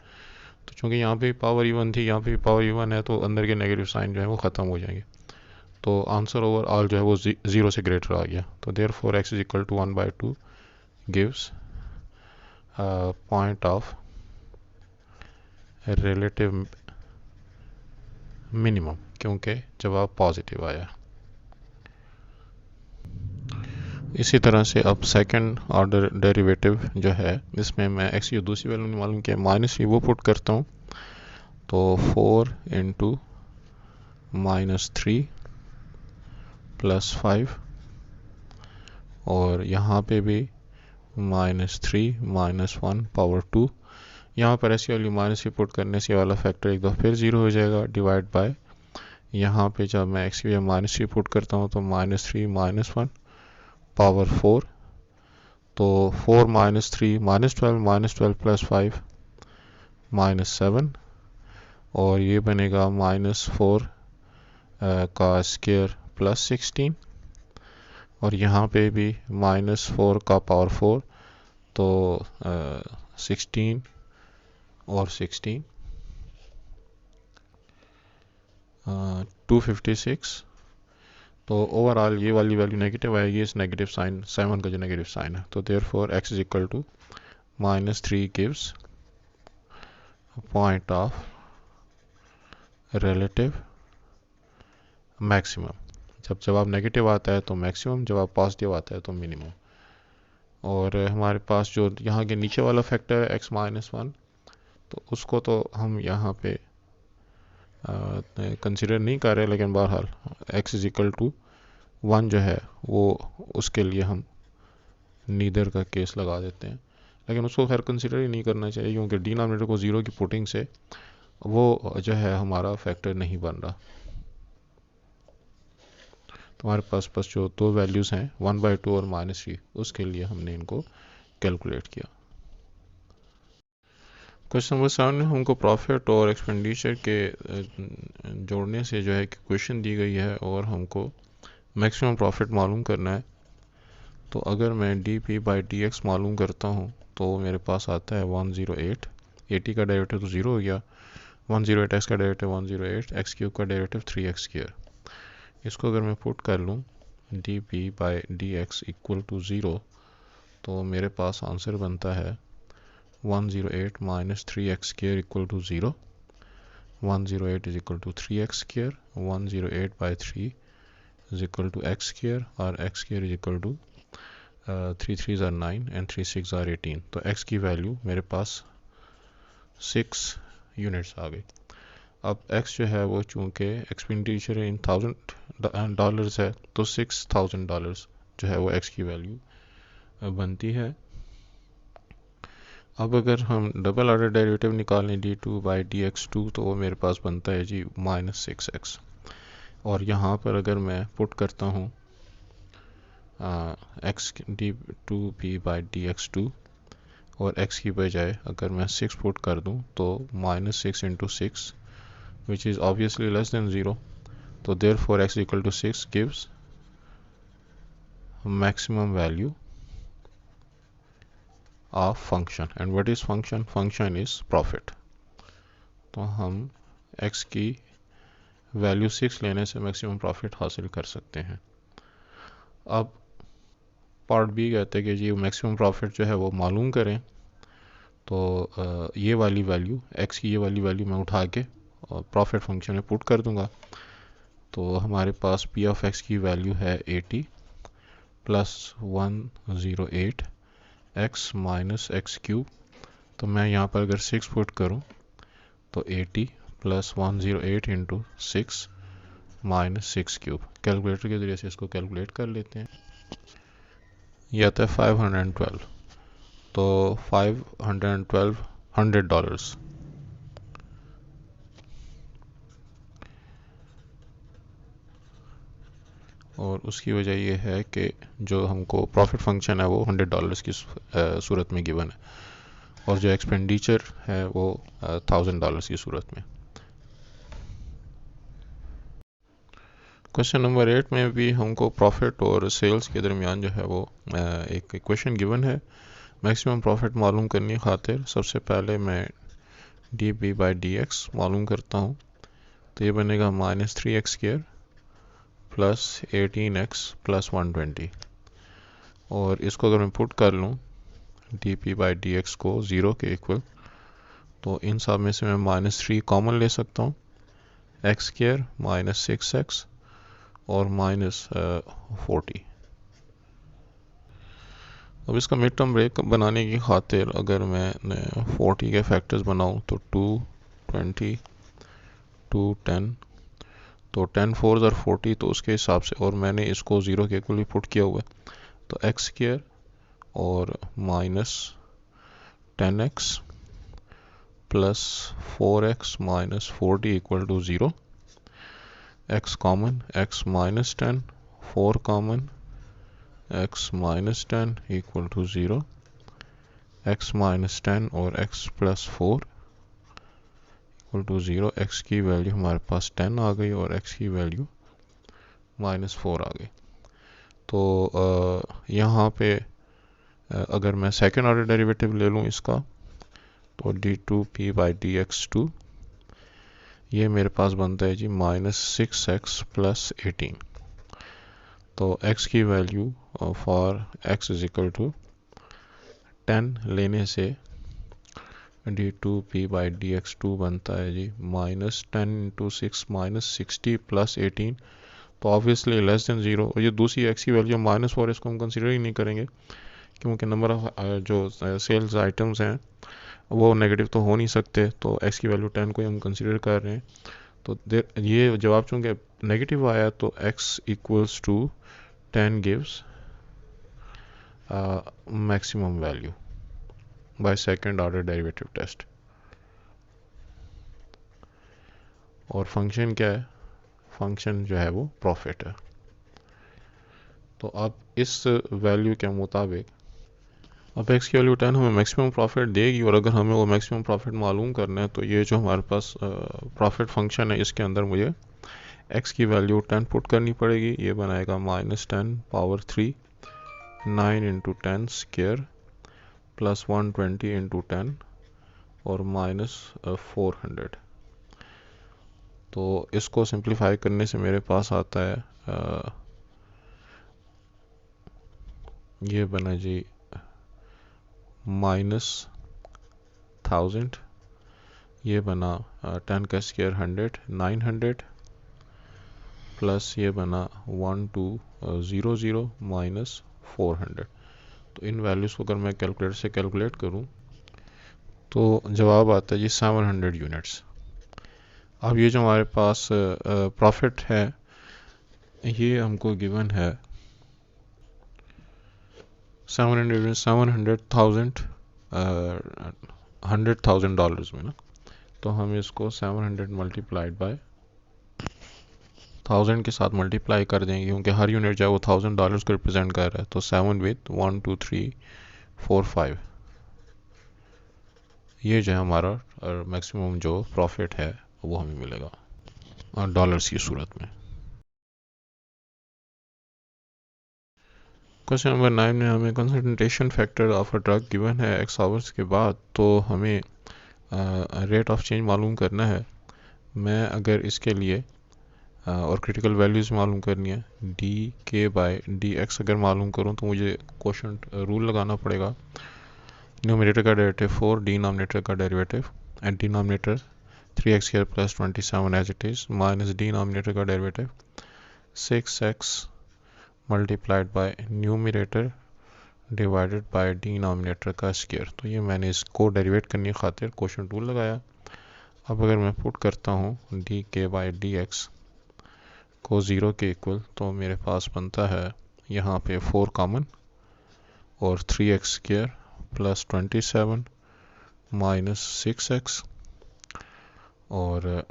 तो चूँकि यहाँ पे पावर इवन थी, यहाँ पे पावर इवन है, तो अंदर के नेगेटिव साइन जो है वो ख़त्म हो जाएंगे, तो आंसर ओवरऑल जो है वो ज़ीरो से ग्रेटर आ गया। तो therefore x = 1/2 gives point of relative minimum, क्योंकि जवाब पॉजिटिव आया। इसी तरह से अब सेकंड ऑर्डर डेरिवेटिव जो है इसमें मैं x की दूसरी वैल्यू नहीं मालूम कि -3 वो पुट करता हूँ, तो 4 इंटू -3 प्लस 5, और यहाँ पे भी -3 -1 पावर 2। यहाँ पर ऐसी वैल्यू -3 पुट करने से वाला फैक्टर एक दफ़ा फिर ज़ीरो हो जाएगा, डिवाइड बाय यहाँ पे जब मैं x की वजह -3 पुट करता हूँ तो -3 -1 पावर 4, तो 4 -3 -12 प्लस 5 -7, और ये बनेगा -4 का स्क्वायर प्लस 16, और यहाँ पे भी -4 का पावर 4, तो 16 और 16 256। तो ओवरऑल ये वाली वैल्यू नेगेटिव आएगी, इस नेगेटिव साइन 7 का जो नेगेटिव साइन है, तो therefore x = -3 gives point of relative maximum. जब जवाब नेगेटिव आता है तो मैक्सिमम, जवाब पॉजिटिव आता है तो मिनिमम। और हमारे पास जो यहाँ के नीचे वाला फैक्टर है x-1, तो उसको तो हम यहाँ पे कंसिडर नहीं कर रहे, लेकिन बहरहाल x=1 जो है वो उसके लिए हम नीदर का केस लगा देते हैं, लेकिन उसको खैर कंसिडर ही नहीं करना चाहिए क्योंकि डिनोमिनेटर को 0 की पुटिंग से वो जो है हमारा फैक्टर नहीं बन रहा। तो हमारे पास बस जो दो वैल्यूज़ हैं 1/2 और -3, उसके लिए हमने इनको कैलकुलेट किया। क्वेश्चन नंबर 7 में हमको प्रॉफिट और एक्सपेंडिचर के जोड़ने से जो है कि क्वेश्चन दी गई है और हमको मैक्सिमम प्रॉफिट मालूम करना है। तो अगर मैं dp/dx मालूम करता हूँ तो मेरे पास आता है 108, 80 का डेरिवेटिव तो 0 हो गया, 108 x का डेरिवेटिव 108, x³ का डेरिवेटिव 3x²। इसको अगर मैं पुट कर लूँ dp/dx = 0, तो मेरे पास आंसर बनता है 108 - 3x² = 0, 108 = 3x², 108/3 = x² और x² = 3 3s are 9 and 3 6 are 18। तो x की वैल्यू मेरे पास 6 यूनिट्स आ गई। अब x जो है वो चूँकि एक्सपेंडिचर इन $1000 है, तो $6000 जो है वो x की वैल्यू बनती है। अब अगर हम डबल ऑर्डर डेरिवेटिव निकालें d2/dx2, तो वो मेरे पास बनता है जी -6x। और यहाँ पर अगर मैं पुट करता हूँ x d2p/dx2 और x की बजाय अगर मैं 6 पुट कर दूँ तो -6 × 6 which is obviously less than 0, so therefore x = 6 gives maximum value of function। and what is function? Function is profit। तो हम x की वैल्यू 6 लेने से मैक्सिमम प्रॉफिट हासिल कर सकते हैं। अब पार्ट बी कहते हैं कि जी मैक्सिमम प्रॉफिट जो है वो मालूम करें। तो ये वाली वैल्यू x की, ये वाली वैल्यू मैं उठा के और प्रॉफिट फंक्शन में पुट कर दूंगा। तो हमारे पास p of x की वैल्यू है 80 + 108 x - x³। तो मैं यहाँ पर अगर 6 पुट करूँ तो 80 + 108 × 6 - x³। कैलकुलेटर के ज़रिए से इसको कैलकुलेट कर लेते हैं। यह आता है 512। तो 512 $100। और उसकी वजह यह है कि जो हमको प्रॉफिट फंक्शन है वो $100 की सूरत में गिवन है, और जो एक्सपेंडिचर है वो $1000 की सूरत में। क्वेश्चन नंबर 8 में भी हमको प्रॉफिट और सेल्स के दरमियान जो है वो एक इक्वेशन गिवन है। मैक्सिमम प्रॉफिट मालूम करने खातिर सबसे पहले मैं dp/dx मालूम करता हूँ। तो ये बनेगा -3x² + 18x + 120। और इसको अगर मैं पुट कर लूँ dp/dx को 0 के इक्वल, तो इन सब में से मैं -3 कॉमन ले सकता हूँ, x² - 6x और -40। अब इसका मिड टर्म ब्रेक बनाने की खातिर अगर मैं 40 के फैक्टर्स बनाऊं तो 2, 20, 2, 10, तो 10 4s और 40, तो उसके हिसाब से, और मैंने इसको 0 के इक्वल भी पुट किया हुआ है, तो x² और -10x + 4x - 40 = 0, x common, x - 10, 4 common, x - 10 = 0, x - 10 और x + 4 = 0। x की वैल्यू हमारे पास 10 आ गई और x की वैल्यू -4 आ गई। तो यहाँ पे अगर मैं सेकेंड ऑर्डर डेरिवेटिव ले लूँ इसका, तो d2p/dx2 ये मेरे पास बनता है जी -6x + 18। तो x की वैल्यू फॉर x = 10 लेने से d2p/dx2 बनता है जी -10 × 6 -60 + 18, तो ऑब्वियसली लेस देन 0। और ये दूसरी x की वैल्यू -4, इसको हम कंसिडर ही नहीं करेंगे क्योंकि नंबर ऑफ जो सेल्स आइटम्स हैं वो नेगेटिव तो हो नहीं सकते, तो x की वैल्यू 10 को हम कंसिडर कर रहे हैं। तो ये जवाब चूँकि नेगेटिव आया तो x equals to 10 gives maximum value by second order derivative test. और फंक्शन क्या है? फंक्शन जो है वो प्रॉफिट है। तो अब इस वैल्यू के मुताबिक अब x की वैल्यू 10 हमें मैक्सिमम प्रॉफिट देगी, और अगर हमें वो मैक्सिमम प्रॉफिट मालूम करना है तो ये जो हमारे पास प्रॉफिट फंक्शन है इसके अंदर मुझे x की वैल्यू 10 पुट करनी पड़ेगी। ये बनाएगा -10 power 3 9 into 10 square plus 120 into 10 और -400। तो इसको सिंप्लीफाई करने से मेरे पास आता है ये बना जी -1000, ये बना 10 का स्क्वायर 100 900 प्लस ये बना 1200 -400। तो इन वैल्यूज़ को अगर मैं कैलकुलेटर से कैलकुलेट करूं तो जवाब आता है जी 700 यूनिट्स। अब ये जो हमारे पास प्रॉफिट है ये हमको गिवन है 700,000 $100,000 में ना। तो हम इसको 700 मल्टीप्लाइड बाय 1000 के साथ मल्टीप्लाई कर देंगे, क्योंकि हर यूनिट जो है वो $1000 को रिप्रेजेंट कर रहा है। तो 7 विथ 1 2 3 4 5 ये जो है हमारा मैक्सिमम जो प्रॉफिट है वो हमें मिलेगा डॉलर्स की सूरत में। क्वेश्चन नंबर 9 में हमें concentration factor of a drug given है x आवर्स के बाद, तो हमें रेट ऑफ चेंज मालूम करना है। मैं अगर इसके लिए और क्रिटिकल वैल्यूज़ मालूम करनी है, डी के बाई डी एक्स अगर मालूम करूँ तो मुझे क्वोशंट रूल लगाना पड़ेगा। न्यूमरेटर का डेरिवेटिव 4, डिनोमिनेटर का derivative and denominator 3x² plus 27 as it is minus denominator का derivative 6x multiplied by numerator divided by denominator का स्क्वायर। तो ये मैंने इसको डेरिवेट करने की खातिर क्वोशंट रूल लगाया। अब अगर मैं पुट करता हूँ डी के बाई डी एक्स को 0 के इक्वल, तो मेरे पास बनता है यहाँ पे 4 कॉमन और 3x² प्लस 27 माइनस 6x और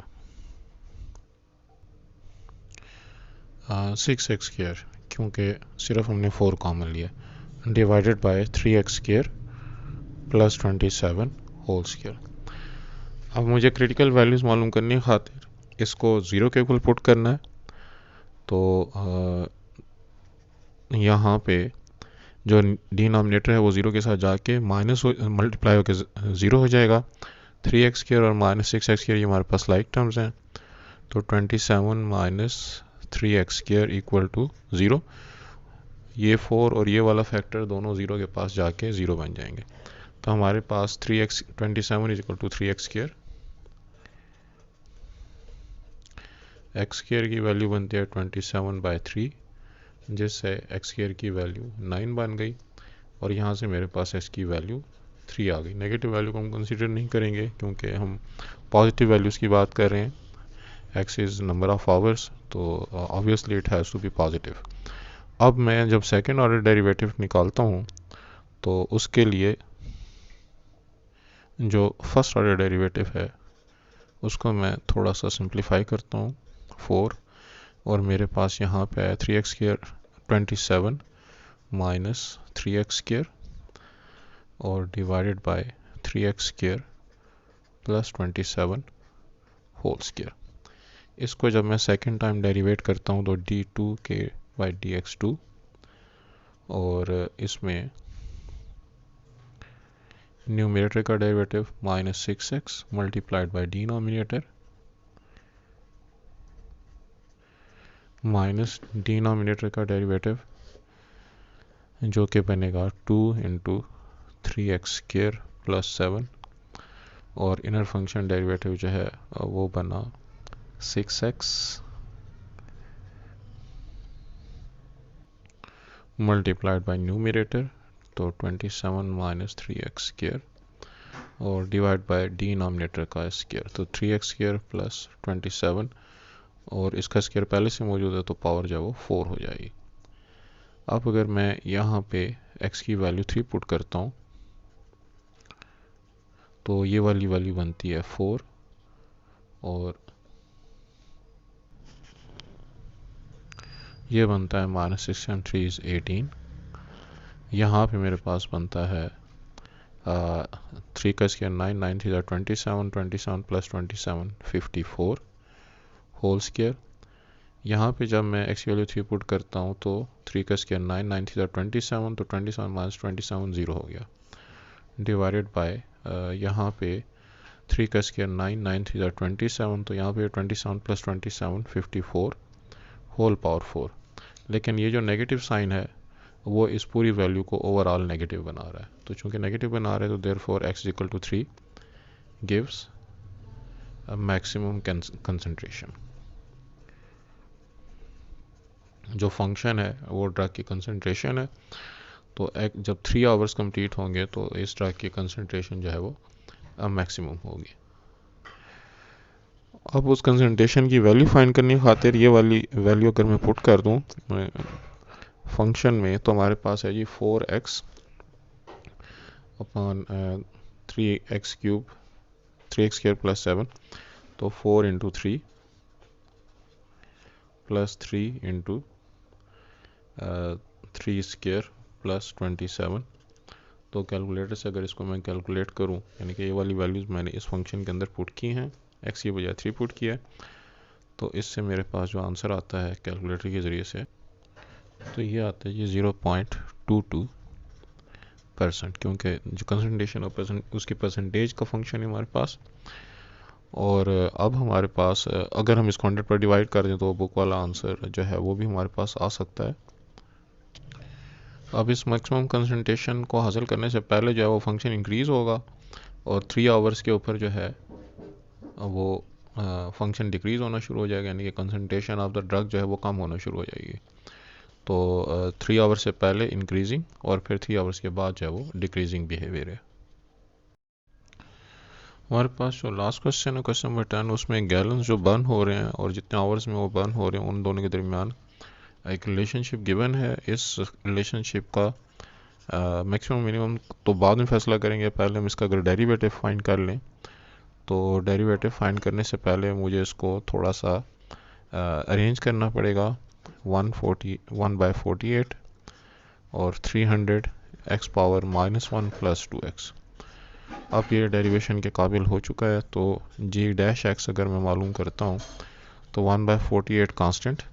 6x² क्योंकि सिर्फ हमने 4 कॉमन लिया, divided by 3x² plus 27 whole square. अब मुझे क्रिटिकल वैल्यूज़ मालूम करने की खातिर इसको 0 के इक्वल पुट करना है। तो यहाँ पे जो डिनोमिनेटर है वो 0 के साथ जाके माइनस मल्टीप्लाई होकर 0 हो जाएगा। 3x² और माइनस 6x² ये हमारे पास लाइक टर्म्स हैं, तो 27 माइनस 3x² इक्वल टू 0। ये 4 और ये वाला फैक्टर दोनों 0 के पास जाके 0 बन जाएंगे। तो हमारे पास 27 is equal to 3x², x² की वैल्यू बनती है 27/3, जिससे x² की वैल्यू 9 बन गई और यहाँ से मेरे पास x की वैल्यू 3 आ गई। नेगेटिव वैल्यू को हम कंसीडर नहीं करेंगे क्योंकि हम पॉजिटिव वैल्यूज़ की बात कर रहे हैं। x is number of hours, तो obviously it has to be positive. अब मैं जब सेकेंड ऑर्डर डेरिवेटिव निकालता हूँ तो उसके लिए जो फर्स्ट ऑर्डर डेरिवेटिव है उसको मैं थोड़ा सा सिंप्लीफाई करता हूँ 4, और मेरे पास यहाँ पे है 3x² 27 माइनस 3x² और divided by 3x² plus 27 whole square. इसको जब मैं सेकेंड टाइम डेरिवेट करता हूँ तो d2k बाई dx2, और इसमें न्यूमरेटर का derivative minus 6x multiplied by denominator minus denominator का डेरिवेटिव जो कि बनेगा 2 इंटू 3x² प्लस 7, और इनर फंक्शन डेरिवेटिव जो है वो बना 6x मल्टीप्लाइड बाई न्यूमरेटर तो 27 माइनस 3x स्क्वायर और डिवाइड बाय डिनोमिनेटर का स्क्वायर, तो 3x स्क्वायर प्लस 27 और इसका स्क्वायर पहले से मौजूद है तो पावर जो है वो 4 हो जाएगी। अब अगर मैं यहाँ पे x की वैल्यू 3 पुट करता हूँ तो ये वाली वैल्यू बनती है 4 और ये बनता है माइनस 6 एंड 3 इज़ 18। यहाँ पे मेरे पास बनता है 3 का स्क्वायर 9, 9 3 ज़ा 27, 27 प्लस 27 54 होल स्क्वायर। यहाँ पे जब मैं x की वैल्यू 3 पुट करता हूँ तो 3 का स्क्वायर 9, 9 3 ज़ा 27, तो 27 माइनस 27 0 हो गया, डिवाइडेड बाय यहाँ पे 3 का स्क्वायर 9, 9 3 ज़ा 27, तो यहाँ पे 27 प्लस 27 54 होल पावर 4। लेकिन ये जो नेगेटिव साइन है वो इस पूरी वैल्यू को ओवरऑल नेगेटिव बना रहा है, तो चूंकि नेगेटिव बना रहा है तो therefore x equal to 3 gives a maximum concentration. जो फंक्शन है वो ड्रग की कंसंट्रेशन है, तो जब 3 आवर्स कंप्लीट होंगे तो इस ड्रग की कंसंट्रेशन जो है वो मैक्सिमम होगी। अब उस कंसंट्रेशन की वैल्यू फाइंड करने की खातिर ये वाली वैल्यू अगर मैं पुट कर दूं फंक्शन में तो हमारे पास है जी 4x upon 3x cube 3x square plus 7, तो 4 into 3 plus 3 into 3 square plus 27। तो कैलकुलेटर से अगर इसको मैं कैलकुलेट करूं, यानी कि ये वाली वैल्यूज़ मैंने इस फंक्शन के अंदर पुट की हैं, x की बजाय 3 पुट किया है, तो इससे मेरे पास जो आंसर आता है कैलकुलेटर के ज़रिए से, तो ये आता है ये 0.22%, क्योंकि जो कंसंट्रेशन और उसकी परसेंटेज का फंक्शन है हमारे पास। और अब हमारे पास अगर हम इसको 100 पर डिवाइड कर दें तो बुक वाला आंसर जो है वो भी हमारे पास आ सकता है। अब इस मैक्सिमम कंसंट्रेशन को हासिल करने से पहले जो है वो फंक्शन इंक्रीज़ होगा और 3 आवर्स के ऊपर जो है वो फंक्शन डिक्रीज़ होना शुरू हो जाएगा, यानी कि कंसंट्रेशन ऑफ द ड्रग जो है वो कम होना शुरू हो जाएगी। तो 3 आवर्स से पहले इंक्रीजिंग और फिर 3 आवर्स के बाद जो है वो डिक्रीजिंग बिहेवियर है। हमारे पास जो लास्ट क्वेश्चन है क्वेश्चन नंबर 10, उसमें गैलन्स जो बर्न हो रहे हैं और जितने आवर्स में वो बर्न हो रहे हैं उन दोनों के दरमियान एक रिलेशनशिप गिवन है। इस रिलेशनशिप का मैक्सिमम मिनिमम तो बाद में फैसला करेंगे, पहले हम इसका अगर डेरिवेटिव फाइंड कर लें तो डेरिवेटिव फाइंड करने से पहले मुझे इसको थोड़ा सा अरेंज करना पड़ेगा। 1/48 और 300 x पावर -1 प्लस 2x। अब ये डेरिवेशन के काबिल हो चुका है, तो g डैश x अगर मैं मालूम करता हूँ तो 1/48 कांस्टेंट,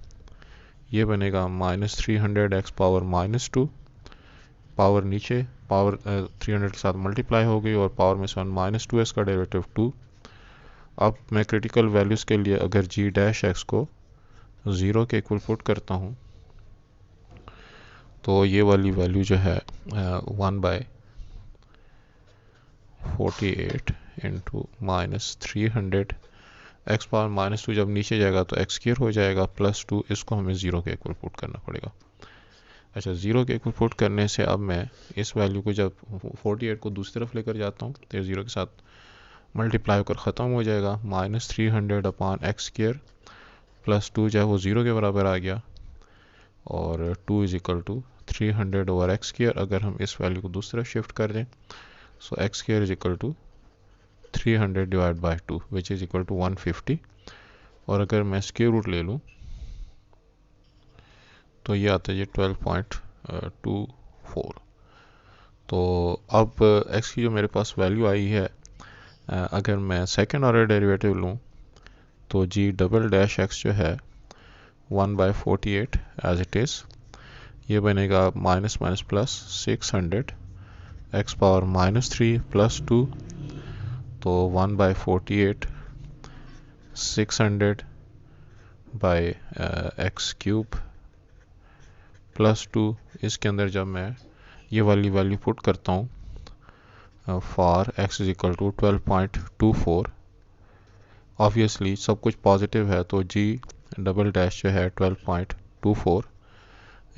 ये बनेगा -300 x पावर -2, पावर नीचे पावर 300 के साथ मल्टीप्लाई हो गई और पावर में से -2x का डेरिवेटिव 2। अब मैं क्रिटिकल वैल्यूज़ के लिए अगर g डैश x को 0 के इक्वल पुट करता हूँ तो ये वाली वैल्यू जो है 1/48 इंटू -300 x पावर -2 जब नीचे जाएगा तो x स्क्वायर हो जाएगा प्लस 2, इसको हमें 0 के इक्वल पुट करना पड़ेगा। अच्छा, 0 के इक्वल पुट करने से अब मैं इस वैल्यू को जब 48 को दूसरी तरफ लेकर जाता हूँ तो 0 के साथ मल्टीप्लाई होकर ख़त्म हो जाएगा। -300 अपॉन x स्क्वायर प्लस 2 जो है वो 0 के बराबर आ गया और 2 is equal to 300 over x square. अगर हम इस वैल्यू को दूसरी तरफ शिफ्ट कर दें so x square is equal to 300 divide by 2 which is equal to 150। और अगर मैं स्क्वायर रूट ले लूँ तो ये आता है ये 12.24। तो अब x की जो मेरे पास वैल्यू आई है, अगर मैं सेकेंड ऑर्डर डेरिवेटिव लूँ तो g डबल डैश x जो है 1/48 एज इट इज़, ये बनेगा minus minus plus 600 x power -3 plus 2, तो 1/48 600 बाई x क्यूब प्लस 2। इसके अंदर जब मैं ये वाली वैल्यू पुट करता हूँ for x is equal to 12.24, obviously सब कुछ पॉजिटिव है तो g डबल डैश जो है 12.24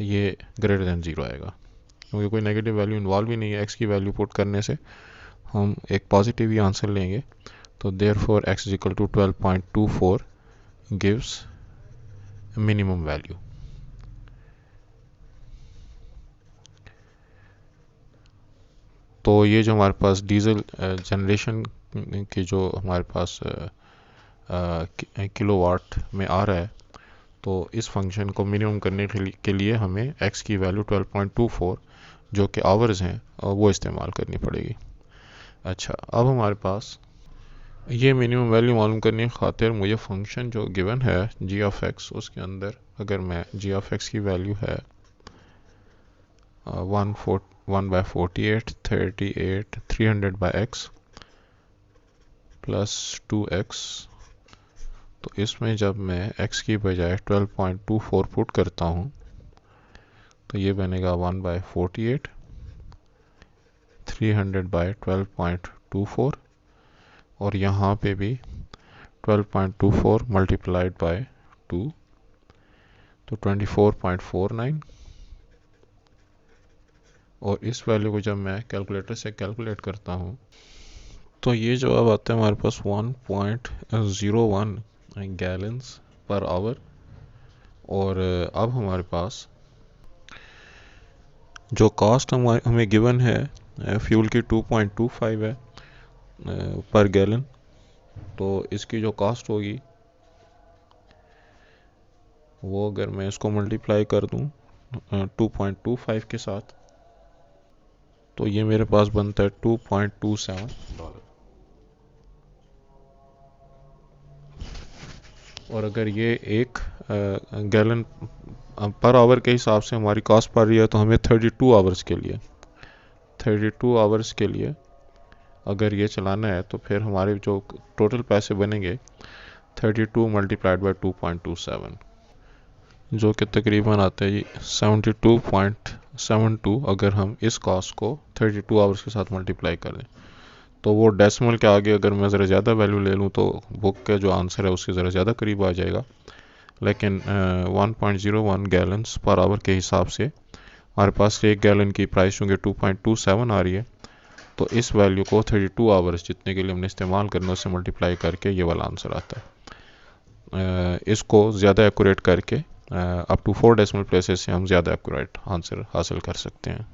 ये ग्रेटर देन 0 आएगा। क्योंकि कोई नेगेटिव वैल्यू इन्वॉल्व ही नहीं है x की वैल्यू पुट करने से, हम एक पॉजिटिव ही आंसर लेंगे। तो therefore x is equal to 12.24 gives minimum value. तो ये जो हमारे पास डीजल जनरेशन की जो हमारे पास किलोवाट में आ रहा है, तो इस फंक्शन को मिनिमम करने के लिए हमें x की वैल्यू 12.24 जो कि आवर्स हैं वो इस्तेमाल करनी पड़ेगी। अच्छा, अब हमारे पास ये मिनिमम वैल्यू मालूम करने की खातिर मुझे फंक्शन जो गिवन है g ऑफ x, उसके अंदर अगर मैं g ऑफ x की वैल्यू है 1/48, 38, 300/x प्लस 2x, तो इसमें जब मैं x की बजाय 12.24 पुट करता हूँ तो ये बनेगा 1/48, 300/12.24 और यहाँ पे भी 12.24 मल्टीप्लाइड बाय 2 तो 24.49। और इस वैल्यू को जब मैं कैलकुलेटर से कैलकुलेट करता हूँ तो ये जवाब आता है हमारे पास 1.01 गैलन्स पर आवर। और अब हमारे पास जो कास्ट हमें गिवन है फ्यूल की 2.25 है पर गैलन। तो इसकी जो कास्ट होगी वो अगर मैं इसको मल्टीप्लाई कर दूं 2.25 के साथ तो ये मेरे पास बनता है $2.27। और अगर ये एक गैलन पर आवर के हिसाब से हमारी कॉस्ट पड़ रही है तो हमें 32 आवर्स के लिए अगर ये चलाना है तो फिर हमारे जो टोटल पैसे बनेंगे 32 मल्टीप्लाइड बाई 2.27 जो कि तकरीबन आता है 72.72। अगर हम इस कॉस्ट को 32 आवर्स के साथ मल्टीप्लाई करें तो वो डेसिमल के आगे अगर मैं ज़रा ज़्यादा वैल्यू ले लूँ तो बुक का जो आंसर है उसके ज़रा ज़्यादा करीब आ जाएगा। लेकिन 1.01 गैलन्स पर आवर के हिसाब से हमारे पास एक गैलन की प्राइस चूँकि 2.27 आ रही है तो इस वैल्यू को 32 आवर्स जितने के लिए हमने इस्तेमाल करना उससे मल्टीप्लाई करके ये वाला आंसर आता है। इसको ज़्यादा एक्यूरेट करके अप टू 4 डेसिमल प्लेसेस से हम ज़्यादा एक्यूरेट आंसर हासिल कर सकते हैं।